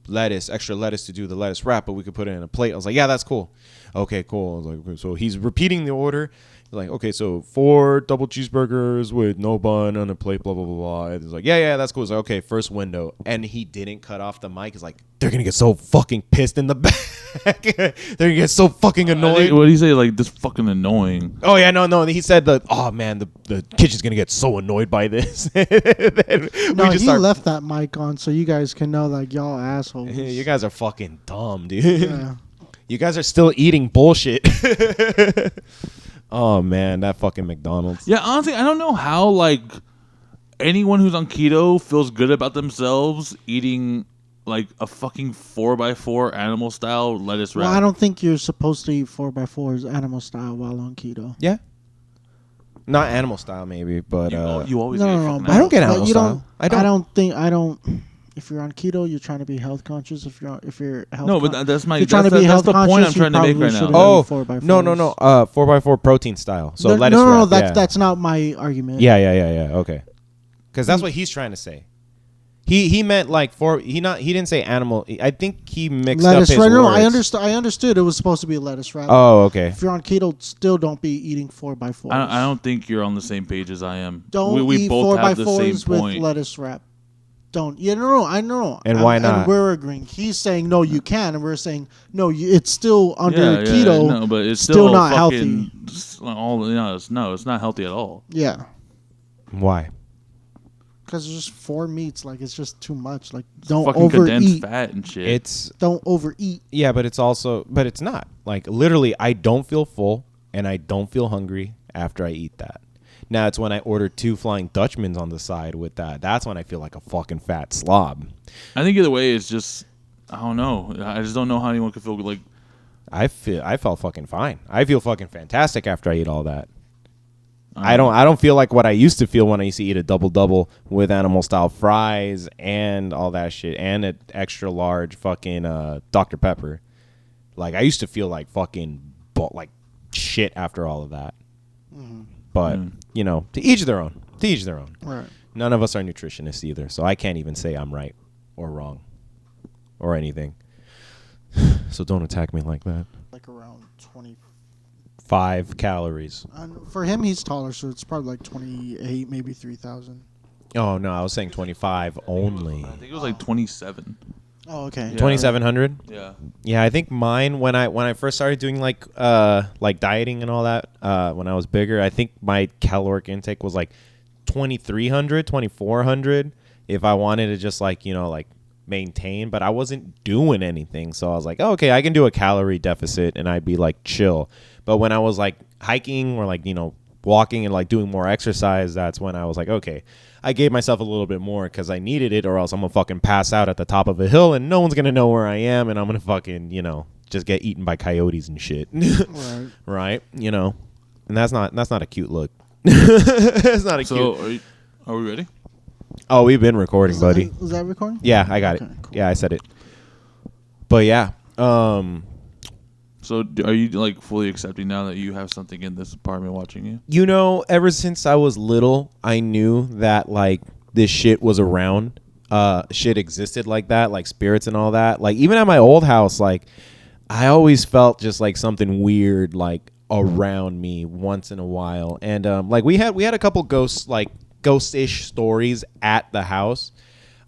extra lettuce to do the lettuce wrap, but we could put it in a plate. I was like, yeah, that's cool. Okay, cool. I was like, okay. So he's repeating the order. He's like, okay, so 4 double cheeseburgers with no bun on a plate, blah, blah, blah, blah. And he's like, yeah, that's cool. He's like, okay, first window. And he didn't cut off the mic. He's like, they're going to get so fucking pissed in the back. They're going to get so fucking annoyed. What did he say? Like, this fucking annoying. Oh, yeah, no. He said oh, man, the kitchen's going to get so annoyed by this. No, he left that mic on so you guys can know, like, y'all assholes. You guys are fucking dumb, dude. Yeah. You guys are still eating bullshit. Oh, man, that fucking McDonald's. Yeah, honestly, I don't know how, like, anyone who's on keto feels good about themselves eating, like, a fucking 4x4 animal style lettuce wrap. Well, I don't think you're supposed to eat 4x4s animal style while on keto. Yeah. Not animal style, maybe, but You always No, get no, fucking but I don't get but animal you style. I don't. If you're on keto, you're trying to be health conscious. If you're health No, but that's my you're trying to be that's health the point I'm conscious, trying to make you right now. probably Oh, shouldn't eat 4x4s. no. 4x4 protein style. So lettuce no. wrap. That's not my argument. Yeah. Okay. Because that's what he's trying to say. He meant like he didn't say animal. I think he mixed Lettuce up his wrap. No, words. I understood it was supposed to be lettuce wrap. Oh, okay. If you're on keto, still don't be eating 4x4s. I don't think you're on the same page as I am. Don't we eat both have the same 4x4s with point. lettuce wrap. Don't. Yeah, no. I know. And why not? And we're agreeing. He's saying no, you can, and we're saying no. It's still under Yeah, keto. no, but it's still not healthy. it's not healthy at all. Yeah, Why? because there's just 4 meats. Like it's just too much. Like don't Fucking condensed overeat. fat and shit. It's Don't overeat. yeah, but it's not. Like literally, I don't feel full and I don't feel hungry after I eat that. Now it's when I order 2 Flying Dutchmans on the side with that. That's when I feel like a fucking fat slob. I think either way, it's just I don't know. I just don't know how anyone could feel like. I felt fucking fine. I feel fucking fantastic after I eat all that. I don't feel like what I used to feel when I used to eat a double with animal style fries and all that shit and an extra large fucking Dr. Pepper. Like I used to feel like fucking like shit after all of that. But you know, to each their own. To each their own. Right. None of us are nutritionists either, so I can't even say I'm right or wrong or anything. So don't attack me like that. Like around 20. 5 calories. For him, he's taller, so it's probably like 28, maybe 3,000. Oh no, I was saying 25 only. I think it was like 27. Oh, okay. Yeah. 2,700. Yeah. Yeah, I think mine when I first started doing like dieting and all that when I was bigger, I think my caloric intake was like 2,300, 2,400 if I wanted to just like, you know, like maintain, but I wasn't doing anything. So I was like, oh, okay, I can do a calorie deficit and I'd be like chill. But when I was like hiking or like, you know, walking and like doing more exercise, that's when I was like, okay, I gave myself a little bit more because I needed it or else I'm going to fucking pass out at the top of a hill and no one's going to know where I am and I'm going to fucking, you know, just get eaten by coyotes and shit. Right. Right? You know, and that's not a cute look. It's not a So cute. are we ready? Oh, we've been recording, buddy. Was that recording? Yeah, I got Okay, it. cool. Yeah, I said it. But yeah, So are you like fully accepting now that you have something in this apartment watching you? you know, ever since I was little, I knew that like this shit was around. Shit existed like that, like spirits and all that. Like even at my old house, like I always felt just like something weird like around me once in a while. And like we had a couple ghost-ish stories at the house.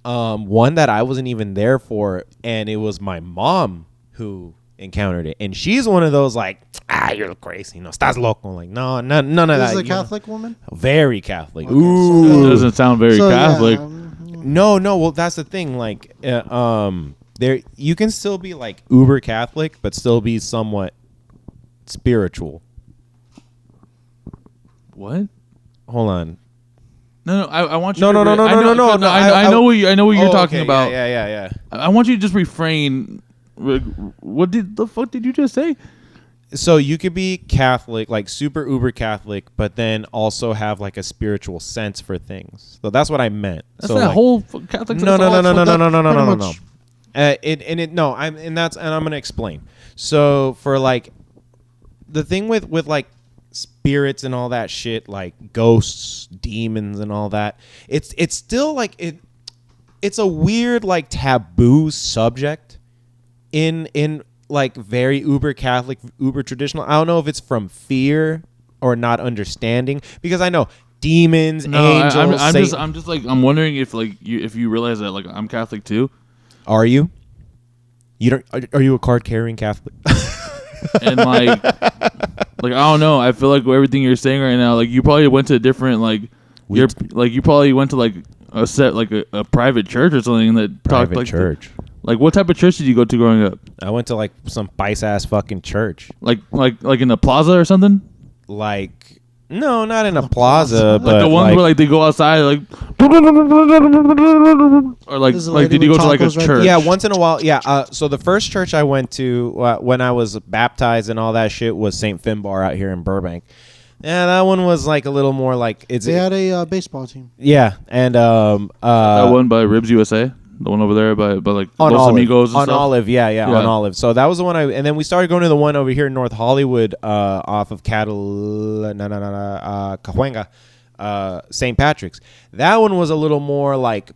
One that I wasn't even there for, and it was my mom who encountered it, and she's one of those like, you're crazy, no, estás loco, like no, none of that. Is it a you know. Catholic woman? Very Catholic. Okay, It doesn't sound very So, Catholic. No, well that's the thing. Like, there you can still be like uber Catholic, but still be somewhat spiritual. What? Hold on. No, I want you. No, to no. I know what you're talking okay, about. Yeah. I want you to just refrain. What the fuck did you just say? So you could be Catholic, like super uber Catholic, but then also have like a spiritual sense for things. So that's what I meant. That's so that like, whole Catholic. No. pretty much- I'm gonna explain. So for like the thing with like spirits and all that shit, like ghosts, demons, and all that. It's still like it's a weird like taboo subject in like very uber Catholic, uber traditional. I don't know if it's from fear or not understanding, because I know demons, angels. I'm just like, I'm wondering if like if you realize that like I'm Catholic too. Are you? You don't? Are you a card carrying Catholic? And like I don't know. I feel like everything you're saying right now, like you probably went to a different you probably went to like a set like a private church or something that Private talked like church. Like what type of church did you go to growing up? I went to like some bice ass fucking church. Like in a plaza or something? Like, no, not in a plaza, but Like the ones where like they go outside like or like did you go to like a church? Yeah, once in a while. Yeah. So the first church I went to when I was baptized and all that shit was St. Finbar out here in Burbank. Yeah, that one was like a little more like they had a baseball team. Yeah, and that one by Ribs USA. The one over there by like on Los Olive. Amigos and on stuff. Olive, yeah, on Olive. So that was the one and then we started going to the one over here in North Hollywood, off of Cahuenga, St. Patrick's. That one was a little more like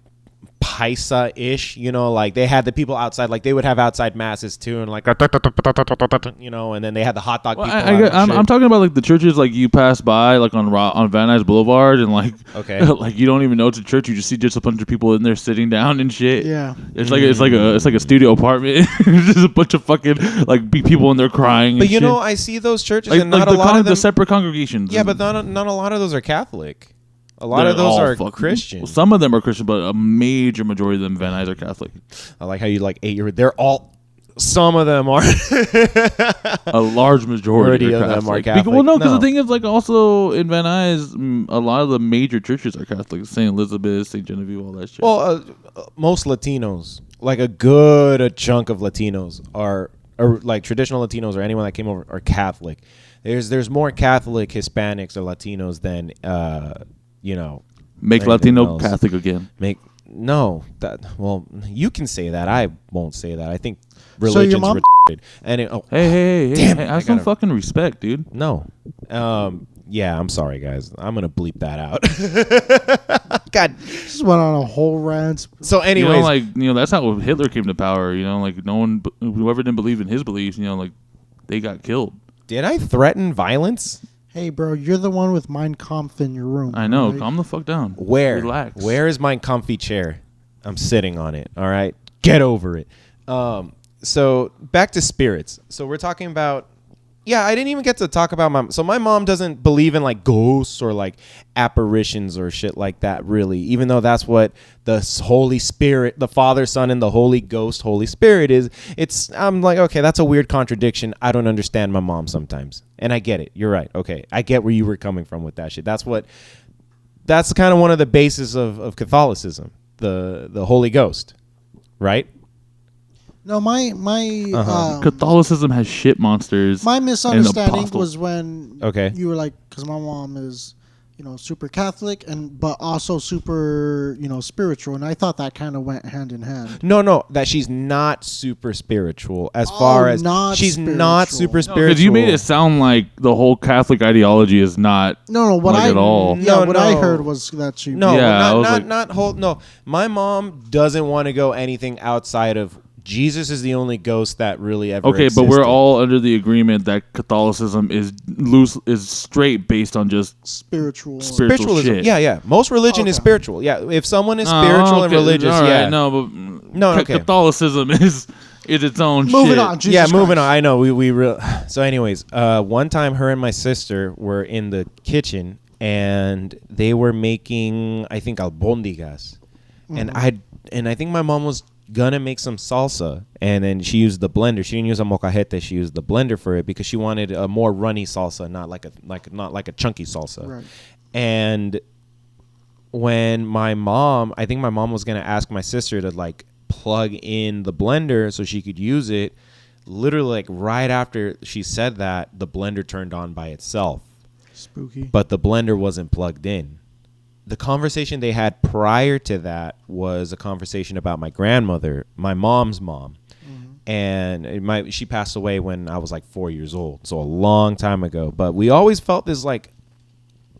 paisa-ish, you know, like they had the people outside, like they would have outside masses too, and like you know, and then they had the hot dog people. I'm talking about like the churches like you pass by like on Van Nuys Boulevard and like like you don't even know it's a church, you just see just a bunch of people in there sitting down and shit. Yeah, it's like a studio apartment. Just a bunch of fucking like people in there crying. But and you shit. know, I see those churches like, and not a lot of them. The separate congregations. Yeah, but not a lot of those are Catholic. A lot of those are Christian. Well, some of them are Christian, but a major majority of them Van Nuys are Catholic. I like how you like they're all. Some of them are. A large majority of them are Catholic. Well, no, because the thing is, like, also in Van Nuys, a lot of the major churches are Catholic. St. Elizabeth, St. Genevieve, all that shit. Well, most Latinos, like a good chunk of Latinos are like traditional Latinos or anyone that came over are Catholic. There's more Catholic Hispanics or Latinos than you know. Make Latino else. Catholic again. Well, you can say that. I won't say that. I think religion's retarded. And hey, have some fucking respect, dude. No. Yeah, I'm sorry, guys. I'm gonna bleep that out. God, this went on a whole rant. So, anyways, that's how Hitler came to power. You know, like whoever didn't believe in his beliefs, you know, like they got killed. Did I threaten violence? Hey, bro, you're the one with Mein Kampf in your room. I know. Right? Calm the fuck down. Relax. Where is my comfy chair? I'm sitting on it. All right. Get over it. So back to spirits. So we're talking about. Yeah, I didn't even get to talk about So my mom doesn't believe in like ghosts or like apparitions or shit like that, really. Even though that's what the Holy Spirit, the Father, Son, and the Holy Ghost, Holy Spirit is. I'm like, okay, that's a weird contradiction. I don't understand my mom sometimes, and I get it. You're right. Okay, I get where you were coming from with that shit. That's kind of one of the bases of Catholicism, the Holy Ghost, right? No, my Catholicism has shit monsters. My misunderstanding was when you were like, because my mom is, super Catholic but also super, spiritual, and I thought that kind of went hand in hand. No, that she's not super spiritual she's not super spiritual. Because you made it sound like the whole Catholic ideology is not. At all. What I heard was that she. No, my mom doesn't want to go anything outside of. Jesus is the only ghost that really ever existed. But we're all under the agreement that Catholicism is straight based on just spiritualism shit. Yeah. Most religion is spiritual. Yeah, if someone is spiritual and religious, Catholicism is its own moving shit. On, Jesus moving Christ. on. I know So, anyways, one time, her and my sister were in the kitchen and they were making, I think, albondigas, and I think my mom was gonna make some salsa, and then she used the blender. She didn't use a molcajete. She used the blender for it because she wanted a more runny salsa, not like a chunky salsa. Right. And when I think my mom was gonna ask my sister to like plug in the blender so she could use it. Literally, like right after she said that, the blender turned on by itself. Spooky. But the blender wasn't plugged in. The conversation they had prior to that was a conversation about my grandmother, my mom's mom. Mm-hmm. and she passed away when I was like 4 years old, so a long time ago. But we always felt this like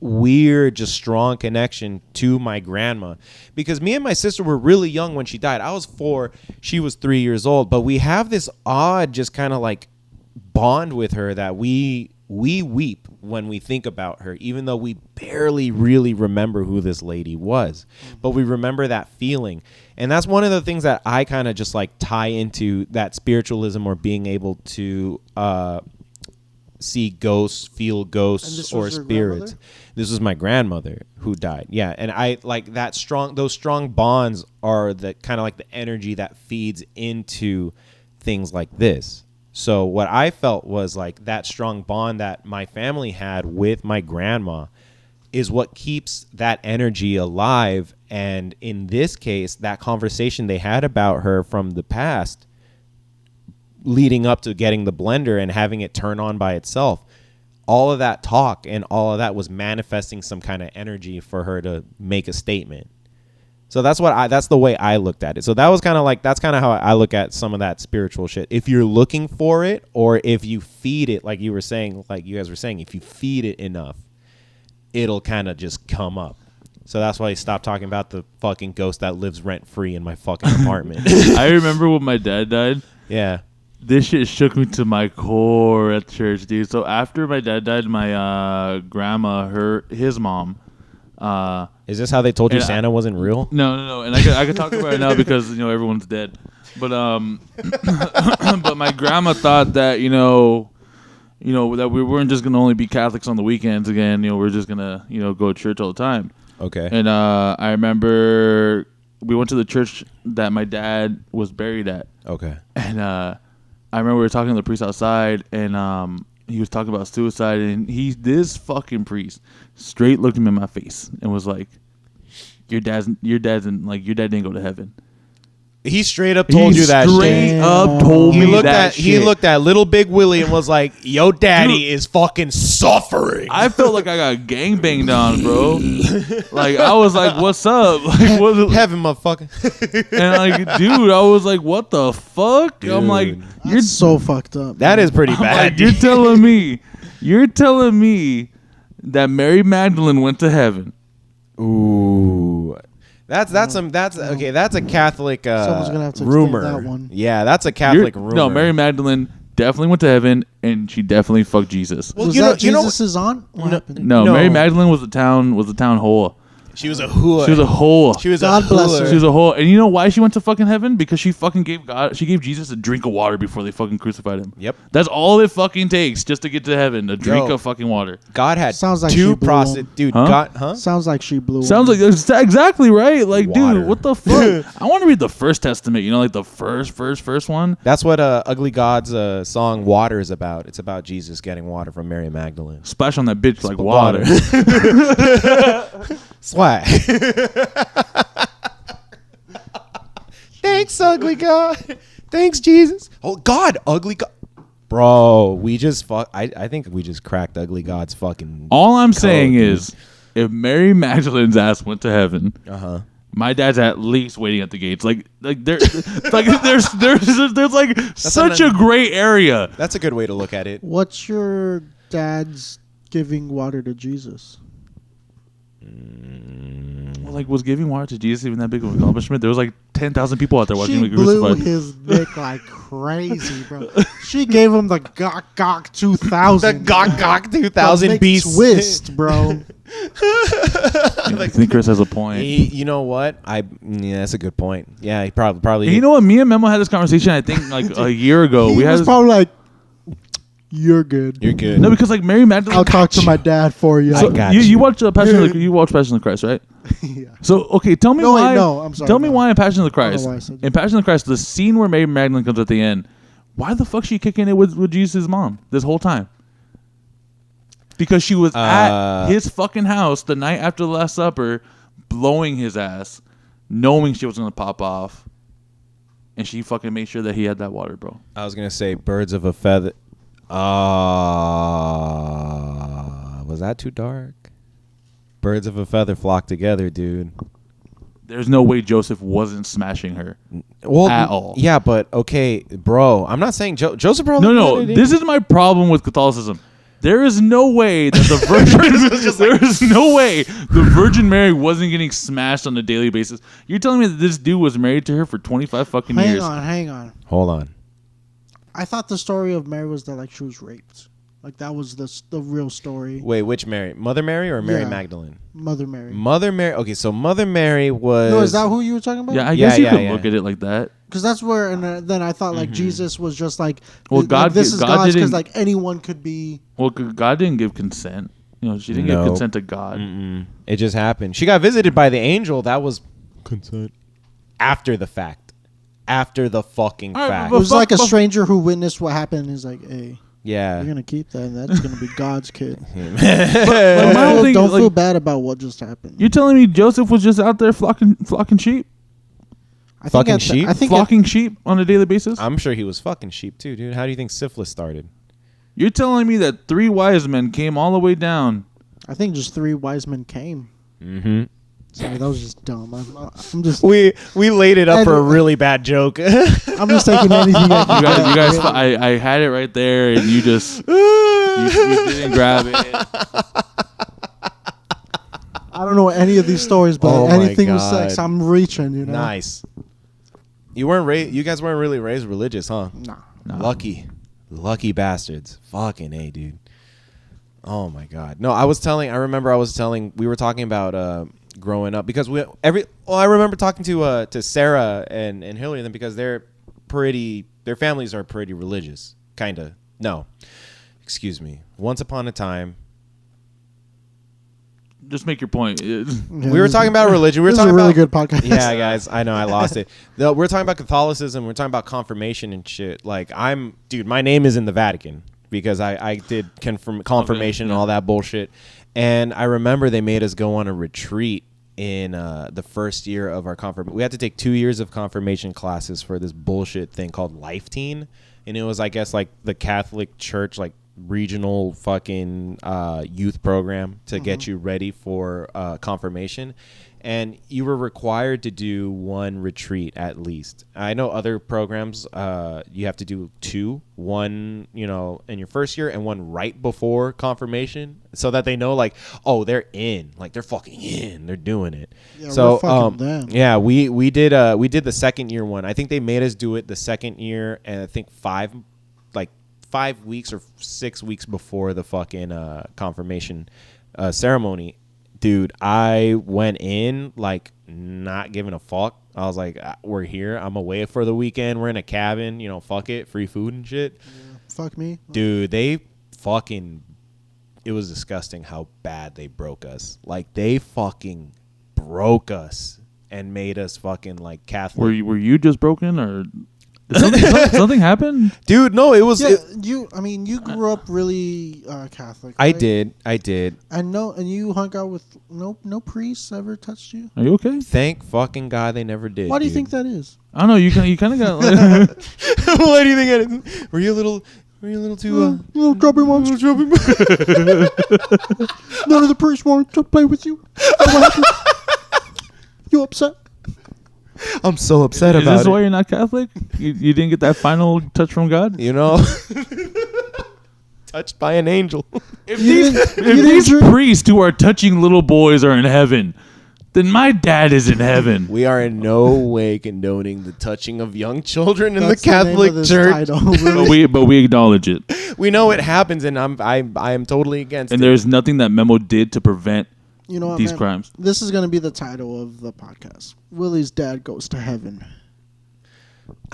weird, just strong connection to my grandma, because me and my sister were really young when she died. I was 4, she was 3 years old, but we have this odd, just kind of like bond with her that we weep when we think about her, even though we barely really remember who this lady was, but we remember that feeling. And that's one of the things that I kind of just like tie into that spiritualism, or being able to see ghosts, feel ghosts or spirits. This was my grandmother who died. Yeah. And I like that those strong bonds are the kind of like the energy that feeds into things like this. So what I felt was like that strong bond that my family had with my grandma is what keeps that energy alive. And in this case, that conversation they had about her from the past, leading up to getting the blender and having it turn on by itself, all of that talk and all of that was manifesting some kind of energy for her to make a statement. So that's the way I looked at it. So that was kind of like, that's kind of how I look at some of that spiritual shit. If you're looking for it, or if you feed it, like you were saying, like you guys were saying, if you feed it enough, it'll kind of just come up. So that's why I stopped talking about the fucking ghost that lives rent free in my fucking apartment. I remember when my dad died. Yeah. This shit shook me to my core at church, dude. So after my dad died, my grandma, his mom. Is this how they told you Santa wasn't real? No. And I could talk about it now because everyone's dead. But but my grandma thought that that we weren't just gonna only be Catholics on the weekends again. We're just gonna go to church all the time. Okay. And I remember we went to the church that my dad was buried at. Okay. And I remember we were talking to the priest outside, and he was talking about suicide, and this fucking priest straight looked him in my face and was like, your dad didn't go to heaven. He straight up told you that shit. Straight up told me that shit. He looked at little Big Willie and was like, yo, daddy is fucking suffering. I felt like I got gangbanged on, bro. Like, I was like, what's up? Like, what? Heaven, motherfucker. And like, dude, I was like, what the fuck? Dude, I'm like, you're so fucked up. That is pretty bad. Like, you're telling me that Mary Magdalene went to heaven. Ooh. That's a Catholic Someone's gonna have to rumor. explain that one. Yeah, that's a Catholic rumor. No, Mary Magdalene definitely went to heaven, and she definitely fucked Jesus. Well, was that Jesus' aunt? What happened? No, Mary Magdalene was the town whore. She was a whore. She was a whore. She was God a bless whore. her. She was a whore. And you know why she went to fucking heaven? Because she fucking gave Jesus a drink of water before they fucking crucified him. Yep. That's all it fucking takes just to get to heaven. A drink of fucking water. God had Sounds like two she blew prostitutes. Dude, Huh? God, Sounds like she blew. Sounds like that's exactly right. Like, Water. dude, what the fuck? I want to read the First Testament. Like the first one. That's what Ugly God's song "Water" is about. It's about Jesus getting water from Mary Magdalene. Splash on that bitch like water. Swag. Thanks, Ugly God. Thanks, Jesus. Oh God, Ugly God. Bro, we just I think we just cracked Ugly God's fucking. All I'm code, saying dude. is, if Mary Magdalene's ass went to heaven, my dad's at least waiting at the gates. Like there's like such a gray area. That's a good way to look at it. What's your dad's giving water to Jesus? Well, like, was giving water to Jesus even that big of an accomplishment? There was like 10,000 people out there watching She him get blew crucified. his dick like crazy, bro. She gave him the Gok 2000. The Gok 2000 beast twist, bro. I think Chris has a point. You know what? That's a good point. Yeah, he probably. And you know what? Me and Memo had this conversation. I think like a year ago. He was probably like, "You're good. You're good." No, because like Mary Magdalene. I'll talk to my dad for you." So got you watch Passion of the Christ, right? Yeah. So okay, tell me No, wait, why. no, I'm sorry, Tell me no. why in Passion of the I don't Christ. know why I said that. In Passion of the Christ, the scene where Mary Magdalene comes at the end. Why the fuck she kicking it with Jesus' mom this whole time? Because she was at his fucking house the night after the Last Supper, blowing his ass, knowing she was gonna pop off, and she fucking made sure that he had that water, bro. I was gonna say birds of a feather. Was that too dark? Birds of a feather flock together, dude. there's no way Joseph wasn't smashing her at all. Yeah, but okay, bro. I'm not saying Joseph probably. No. This is my problem with Catholicism. There is no way that the Virgin Mary wasn't getting smashed on a daily basis. You're telling me that this dude was married to her for 25 fucking years? Hang on. Hold on. I thought the story of Mary was that like she was raped. Like that was the real story. Wait, which Mary? Mother Mary or Mary Magdalene? Mother Mary. Mother Mary. Okay, so Mother Mary was. No, is that who you were talking about? Yeah, I guess you could look at it like that. Because that's where, and then I thought like Jesus was just like, well, God, this is God's because like anyone could be. Well, God didn't give consent. You know, she didn't give consent to God. It just happened. She got visited by the angel. That was consent. After the fact. After the fucking fact. It was like a stranger who witnessed what happened. And he's like, hey. Yeah. You're going to keep that, and that's going to be God's kid. but don't feel bad about what just happened. You're telling me Joseph was just out there flocking sheep? Fucking sheep? Flocking sheep on a daily basis? I'm sure he was fucking sheep too, dude. How do you think syphilis started? You're telling me that 3 wise men came all the way down? I think just 3 wise men came. Mm-hmm. Sorry, that was just dumb. I'm just. We laid it up for a really bad joke. I'm just taking anything. You guys, I had it right there, and you just you didn't grab it. I don't know any of these stories, but anything with sex, I'm reaching. You know. Nice. You weren't raised. You guys weren't really raised religious, huh? Nah. Lucky bastards. Fucking A, dude. Oh my God. No, I was telling. We were talking about growing up because I remember talking to Sarah and Hillary and them because their families are pretty religious, kinda. No, excuse me. Once upon a time. Just make your point. Yeah, we were talking about religion. We were talking about a really about good podcast. Yeah, guys, I know I lost it. No, we're talking about Catholicism. We're talking about confirmation and shit. Like my name is in the Vatican because I did confirmation and all that bullshit. And I remember they made us go on a retreat in the first year of our confirmation. We had to take 2 years of confirmation classes for this bullshit thing called Life Teen. And it was, I guess, like the Catholic Church, like regional fucking youth program to get you ready for confirmation. And you were required to do 1 retreat at least. I know other programs you have to do 2, 1 in your first year and 1 right before confirmation, so that they know like, oh, they're in, like they're fucking in, they're doing it. Yeah, so yeah, we did the second year one. I think they made us do it the second year, and I think 5 weeks or 6 weeks before the fucking confirmation ceremony. Dude, I went in like not giving a fuck. I was like, we're here. I'm away for the weekend. We're in a cabin. Fuck it. Free food and shit. Yeah, fuck me. Dude, it was disgusting how bad they broke us. Like, they fucking broke us and made us fucking like Catholic. Were you just broken or... something happened? Dude, no, it was... Yeah, you grew up really Catholic, right? I did. And you hung out with no priests ever touched you? Are you okay? Thank fucking God they never did. Why do you think that is? I don't know. You kind of got... Why do you think it is? Were you a little too... little chubby monster. None of the priests wanted to play with you? You upset? I'm so upset about it. Is this why you're not Catholic? You didn't get that final touch from God? Touched by an angel. If these priests who are touching little boys are in heaven, then my dad is in heaven. We are in no way condoning the touching of young children in the Catholic Church. Really. but we acknowledge it. We know it happens, and I am totally against it. And there's nothing that Memo did to prevent these crimes. This is going to be the title of the podcast. Willie's dad goes to heaven.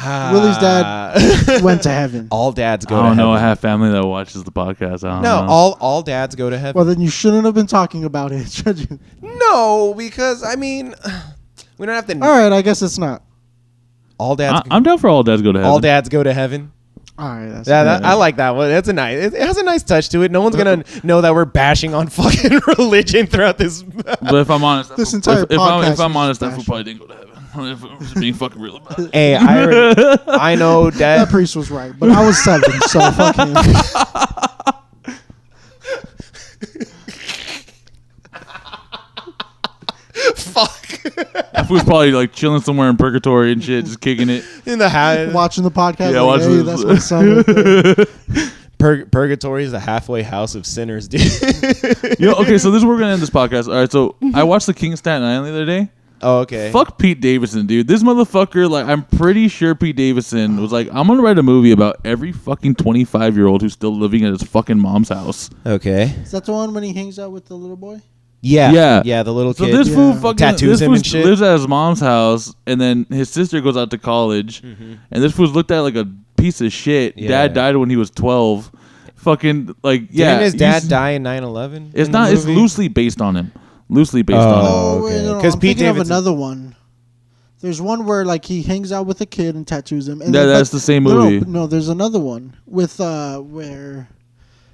Willie's dad went to heaven. All dads go to heaven. I don't know. I heaven. have family that watches the podcast. I don't know. All dads go to heaven. Well, then you shouldn't have been talking about it, should you? No, because, we don't have to... All right, I guess it's not. All dads... I'm down for all dads go to heaven. All dads go to heaven. All right, I like that one. That's it has a nice touch to it. No one's gonna know that we're bashing on fucking religion throughout this. But if I'm honest, this entire podcast, if I'm honest, that fool probably didn't go to heaven. If I'm just being fucking real about it. Hey, I know that priest was right, but I was 7, so fuck him. Fuck. That fool's probably like chilling somewhere in purgatory and shit, just kicking it. In the house. Watching the podcast. Yeah, like, watching hey, this. that's my son. Right there. Purgatory is the halfway house of sinners, dude. Okay, so this is where we're gonna end this podcast. All right, so I watched The King of Staten Island the other day. Oh, okay. Fuck Pete Davidson, dude. This motherfucker, like, I'm pretty sure Pete Davidson was like, I'm gonna write a movie about every fucking 25-year-old who's still living at his fucking mom's house. Okay. Is that the one when he hangs out with the little boy? Yeah. Yeah, the little So kid. this fool Yeah. fucking Tattoos him and shit. lives at his mom's house, and then his sister goes out to college, and this fool's looked at like a piece of shit. Yeah. Dad died when he was 12. Fucking like Didn't his dad you- die in 9/11? It's in the not. It's movie? loosely based on him. Loosely based on him. Oh, wait, okay. no, 'Cause I'm Pete thinking of Davidson- another one. There's one where like he hangs out with a kid and tattoos him. And That's the same movie. No, there's another one with where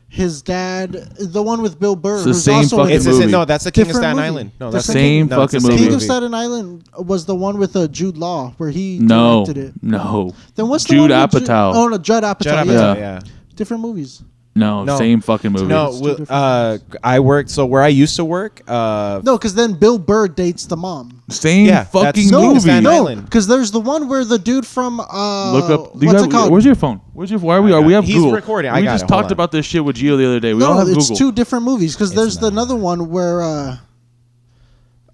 his dad, the one with Bill Burr. It's the who's same also fucking in It's the the movie. same, no, that's the King of Different Staten movie. Island. No, The that's same no, it's the fucking same movie. King of Staten Island was the one with Jude Law where he No, directed it. no, Then what's the Jude one with Apatow. Oh no, Judd Apatow. Judd yeah. Apatow, yeah. Different movies. no, No. same fucking movie. No, It's two well, different I worked. So where I used to work, No, because then Bill Burr dates the mom. same Yeah, that's- fucking No, movie. Staten No, Island. because there's the one where the dude from Look up. Do you what's have- it called? Where's your phone? Where's your? Why are we? Are we have He's Google? recording. I We got just it. Hold talked on. about this shit with Gio the other day. We all No, have it's Google. two different movies. Because there's not. another one where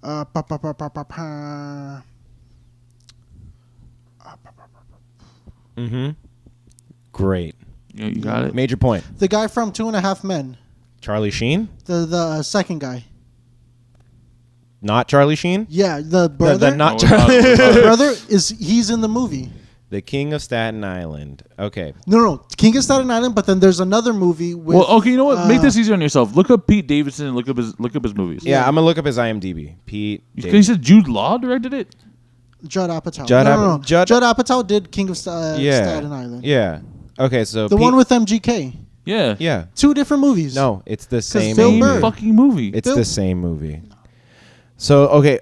pa, pa, pa, pa, pa, pa. Mm-hmm. Great. Yeah, you got it. Major point. The guy from 2.5 Men, Charlie Sheen? the second guy. Not Charlie Sheen? Yeah, the brother. not Oh, Charlie. The brother he's in the movie. The King of Staten Island. Okay. No, King of Staten Island. But then there's another movie with. Well, okay, you know what? Make this easier on yourself. Look up Pete Davidson and look up his movies. Yeah, I'm gonna look up his IMDb. Pete. Because he said Jude Law directed it. Judd Apatow. Judd no. Apatow- Judd Apatow did King of Yeah. Staten Island. Yeah. Okay, so The one with MGK. Yeah. Yeah. Two different movies. No, it's the same Bill movie. Burr- fucking movie. It's Bill- the same movie. So okay,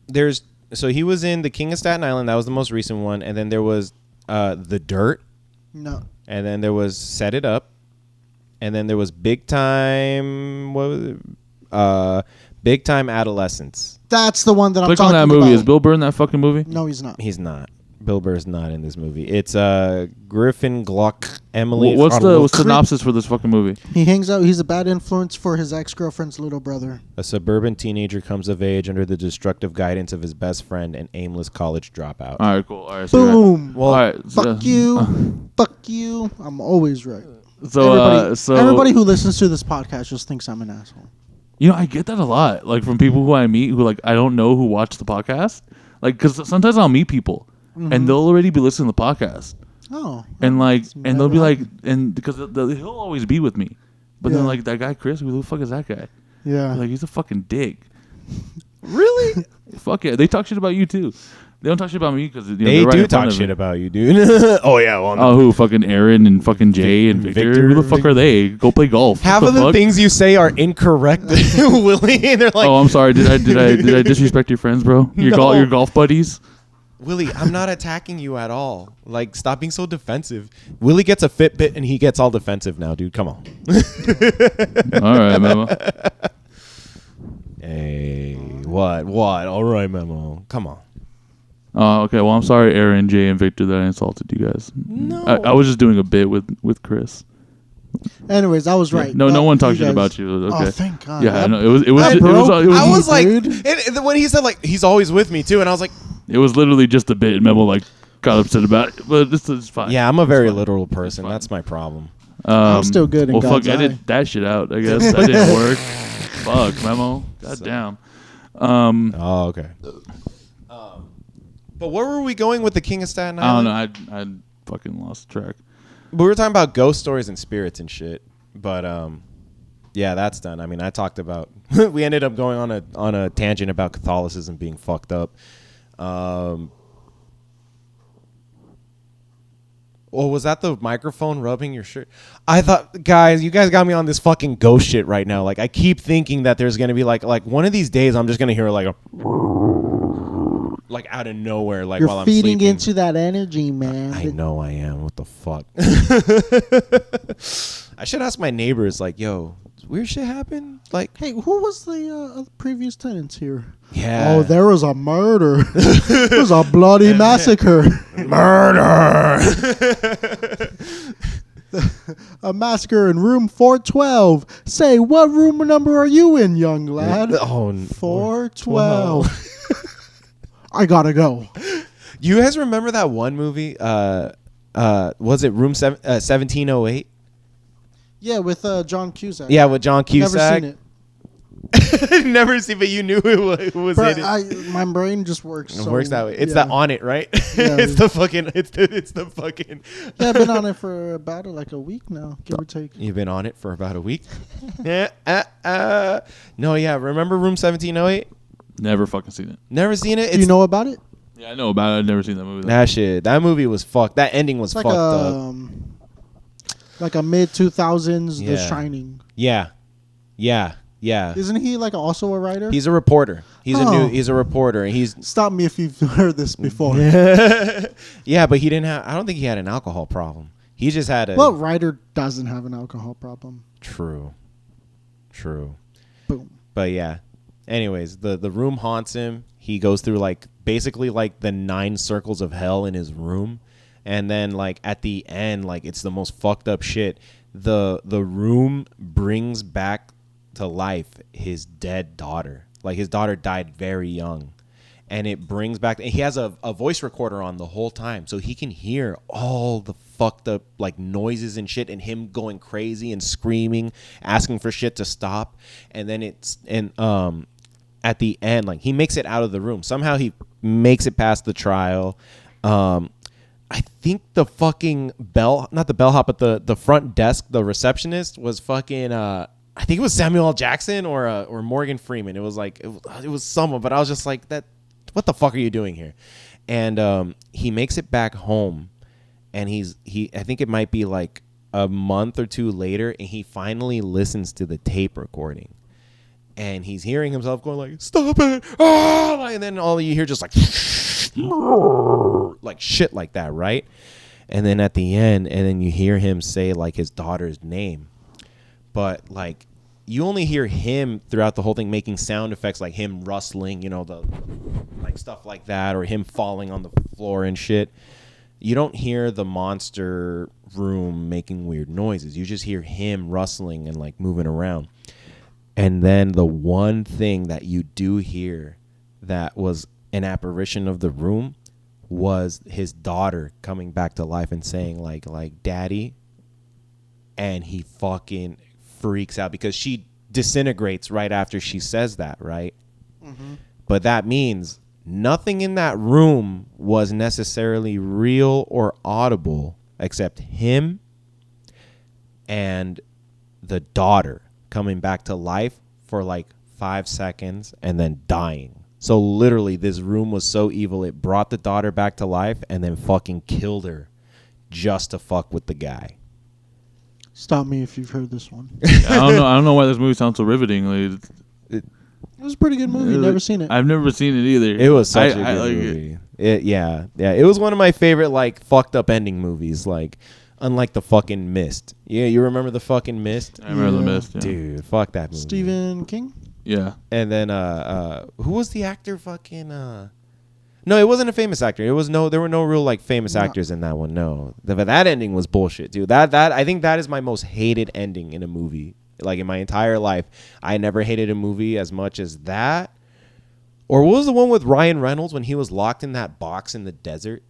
there's so he was in The King of Staten Island. That was the most recent one, and then there was The Dirt, No. and then there was Set It Up, and then there was Big Time. What was it? Big Time Adolescence. That's the one that I'm Click talking on that movie. about. Is Bill Burr in that fucking movie? No, he's not. He's not. Bill Burr's not in this movie. It's Griffin Gluck, Emily. What's the synopsis for this fucking movie? He hangs out. He's a bad influence for his ex-girlfriend's little brother. A suburban teenager comes of age under the destructive guidance of his best friend, an aimless college dropout. All right, cool. All right, so you're right. Boom. Well, All right, Fuck you. Fuck you. I'm always right. So, Everybody who listens to this podcast just thinks I'm an asshole. You know, I get that a lot, like from people who I meet who like I don't know who watch the podcast, like because sometimes I'll meet people and they'll already be listening to the podcast, Oh. and like and they'll be never like, and because he'll always be with me, but then Yeah. like that guy Chris, who the fuck is that guy? Yeah. Like he's a fucking dick. really? Fuck yeah, they talk shit about you too. They don't talk shit about me because They do talk shit about you, dude. Oh yeah, well, Oh, who fucking Aaron and fucking Jay and Victor? Who the fuck are they? Go play golf. half What of the fuck? things you say are incorrect, Willie. And they're like, Oh, I'm sorry. Did I disrespect your friends, bro? No. Your golf buddies? Willie, I'm not attacking you at all. Like, stop being so defensive. Willie gets a Fitbit and he gets all defensive now, dude. Come on. All right, Memo. Hey, what? All right, Memo. Come on. Okay. Well, I'm sorry, Aaron, Jay, and Victor, that I insulted you guys. No. I was just doing a bit with Chris. Anyways, I was right. No one talked You shit guys- about you. Okay. Oh, thank God. Yeah, I That- know. It was. I was like, dude. and when he said like he's always with me too, and I was like, It was literally just a bit. And Memo like got upset about it, but this is fine. yeah, I'm a very fine. literal person. fine. That's my problem. I'm still good in Well, God's fuck, eye. edit that shit out. I guess that didn't work. Fuck, Memo. God damn. Oh, okay. But where were we going with the King of Staten I don't Island? know. I fucking lost track. We were talking about ghost stories and spirits and shit. But yeah, that's done. I mean, I talked about. We ended up going on a tangent about Catholicism being fucked up. Well, was that the microphone rubbing your shirt? I thought, guys, you guys got me on this fucking ghost shit right now. Like, I keep thinking that there's gonna be like one of these days I'm just gonna hear like a like out of nowhere, like You're while I'm feeding sleeping. into that energy, man. I know I am. What the fuck? I should ask my neighbors, like, yo, weird shit happened. Like, Hey, who was the previous tenants here? yeah. Oh, there was a murder. There was a bloody massacre. Murder. A massacre in room 412. Say, what room number are you in, young lad? Oh, 412. I gotta go. You guys remember that one movie? Was it Room 1708? Yeah, with John Cusack. Yeah, with John Cusack. Never seen it. Never seen, but you knew it was Bro, in it. my brain just works. It works that way. It's yeah. the On It, right? Yeah. It's the fucking. It's the fucking. Yeah, I've been on it for about like a week now, give or take. You've been on it for about a week. No, yeah. Remember Room 1708? Never fucking seen it. Never seen it. Do you know about it? Yeah, I know about it. I've never seen that movie. That shit. That movie was fucked. That ending was It's fucked up. Like a mid 2000s The Yeah. Shining. Yeah. Isn't he like also a writer? He's a reporter. He's a reporter, and he's. Stop me if you've heard this before. Yeah, but he didn't have. I don't think he had an alcohol problem. He just had a. What writer doesn't have an alcohol problem? True. Boom. But yeah. Anyways, the room haunts him. He goes through like basically like the 9 circles of hell in his room, and then like at the end, like it's the most fucked up shit. The room brings back to life his dead daughter. Like his daughter died very young, and it brings back. And he has a voice recorder on the whole time, so he can hear all the fucked up like noises and shit, and him going crazy and screaming, asking for shit to stop. And then at the end, like he makes it out of the room. Somehow he makes it past the trial. I think the fucking not the bellhop, but the front desk, the receptionist was fucking. I think it was Samuel L. Jackson or Morgan Freeman. It was like it was someone, but I was just like, that. What the fuck are you doing here? And he makes it back home, and I think it might be like a month or two later, and he finally listens to the tape recording. And he's hearing himself going like, stop it. Ah! And then all you hear just like shit like that, right? And then at the end, and then you hear him say like his daughter's name. But like you only hear him throughout the whole thing making sound effects like him rustling, the like stuff like that, or him falling on the floor and shit. You don't hear the monster room making weird noises. You just hear him rustling and like moving around. And then the one thing that you do hear that was an apparition of the room was his daughter coming back to life and saying like daddy. And he fucking freaks out because she disintegrates right after she says that, right? Mm-hmm. But that means nothing in that room was necessarily real or audible except him and the daughter coming back to life for like 5 seconds and then dying. So literally this room was so evil it brought the daughter back to life and then fucking killed her just to fuck with the guy. Stop me if you've heard this one. I don't know why this movie sounds so riveting. Like, It was a pretty good movie. Never seen it. I've never seen it either. It was such a good like movie. It was one of my favorite like fucked up ending movies. Like, unlike the fucking Mist. Yeah, you remember the fucking Mist? I remember The Mist. Yeah. Dude, fuck that movie. Stephen King. Yeah. And then who was the actor? Fucking no, it wasn't a famous actor. There were no real like famous actors in that one. No, but that ending was bullshit, dude. That I think that is my most hated ending in a movie. Like in my entire life, I never hated a movie as much as that. Or what was the one with Ryan Reynolds when he was locked in that box in the desert?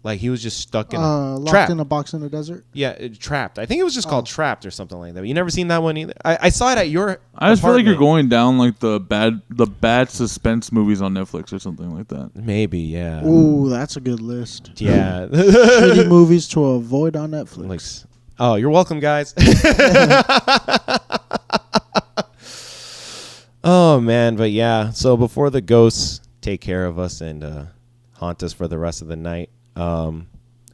Like he was just stuck in locked in a box in the desert. Yeah, Trapped. I think it was just called Trapped or something like that. You never seen that one either? I saw it at your I just feel like you're apartment. going down like the bad suspense movies on Netflix or something like that. Maybe, yeah. Ooh, that's a good list. Yeah. Shitty movies to avoid on Netflix. Like, oh, you're welcome, guys. Oh, man. But yeah, so before the ghosts take care of us and haunt us for the rest of the night,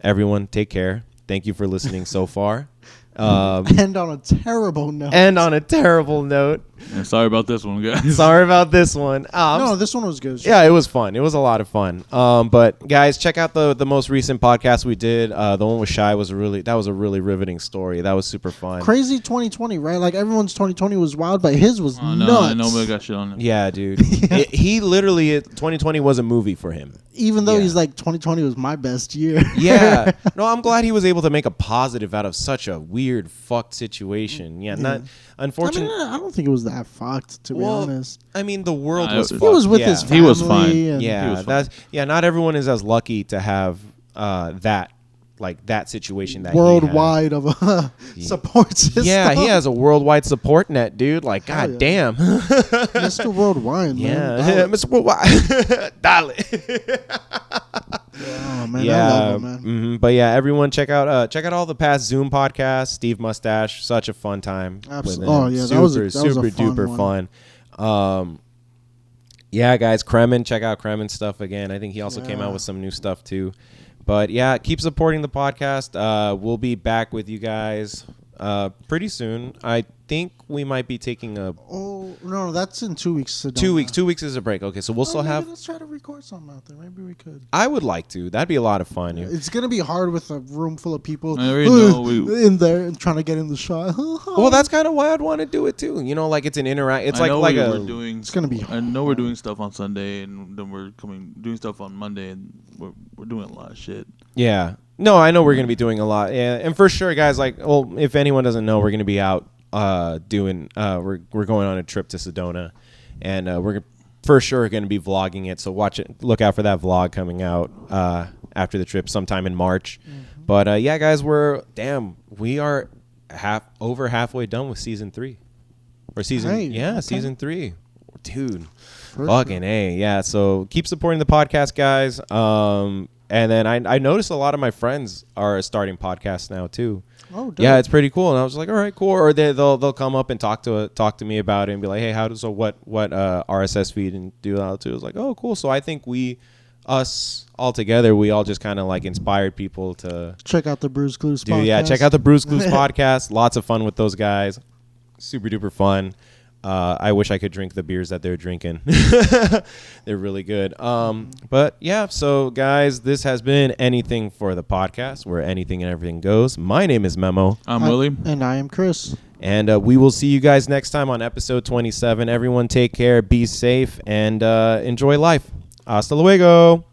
everyone, take care. Thank you for listening so far. And on a terrible note. And on a terrible note, Yeah, sorry about this one, guys. Sorry about this one. No, this one was good. Yeah, it was fun. It was a lot of fun. But guys, check out the most recent podcast we did. The one with Shy was a really riveting story. That was super fun. Crazy 2020, right? Like everyone's 2020 was wild, but his was No, nuts. nobody got shit on it. Yeah, dude. He literally 2020 was a movie for him. Even though Yeah. he's like 2020 was my best year. Yeah. No, I'm glad he was able to make a positive out of such a weird, fucked situation. Yeah, not unfortunately. I don't think it was that fucked, to be honest. I mean, the world Nah, was he fucked. was with yeah. his family. He was fine. And Yeah, not everyone is as lucky to have that situation that worldwide of a support system. he had. Yeah, he has a worldwide support net, dude. Like, Hell god yeah. damn. Mr. Worldwide, man. Yeah, Mr. Worldwide. Dale. Oh man, I Yeah, love him, man. But yeah, everyone check out all the past Zoom podcasts. Steve Mustache, such a fun time. with Absolutely. him. Oh yeah, that was a super fun duper one. fun. Yeah, guys, Kremen, check out Kremen's stuff again. I think he also came out Yeah. with some new stuff too. But yeah, keep supporting the podcast. We'll be back with you guys pretty soon. I think we might be taking a Oh no, that's in 2 weeks. So 2 weeks. 2 weeks is a break. Okay, so we'll still have. Let's try to record something out there. Maybe we could. I would like to. That'd be a lot of fun. It's gonna be hard with a room full of people I already know in there and trying to get in the shot. Well, that's kind of why I'd want to do it too. You know, like it's an interact. It's I know like we're a. doing. It's gonna be I know we're doing stuff on Sunday, and then we're doing stuff on Monday, and we're doing a lot of shit. Yeah. No, I know we're gonna be doing a lot. Yeah, and for sure, guys. Like, well, if anyone doesn't know, we're gonna be out doing. We're going on a trip to Sedona, and we're for sure going to be vlogging it. So watch it. Look out for that vlog coming out after the trip sometime in March. Mm-hmm. But yeah, guys, we are over halfway done with season 3 or season okay. season 3, dude. For Fucking A, yeah. So keep supporting the podcast, guys. And then I noticed a lot of my friends are starting podcasts now too. Oh, dope. Yeah, it's pretty cool. And I was like, all right, cool. Or they'll come up and talk to me about it and be like, hey, what RSS feed and do that too. I was like, oh, cool. So I think us all together, we all just kind of like inspired people to check out the Bruce Clues podcast. yeah, check out the Bruce Clues podcast. Lots of fun with those guys. Super duper fun. I wish I could drink the beers that they're drinking. They're really good. But yeah, so guys, this has been Anything for the Podcast, where anything and everything goes. My name is Memo. I'm Willie. And I am Chris. And we will see you guys next time on episode 27. Everyone take care, be safe, and enjoy life. Hasta luego.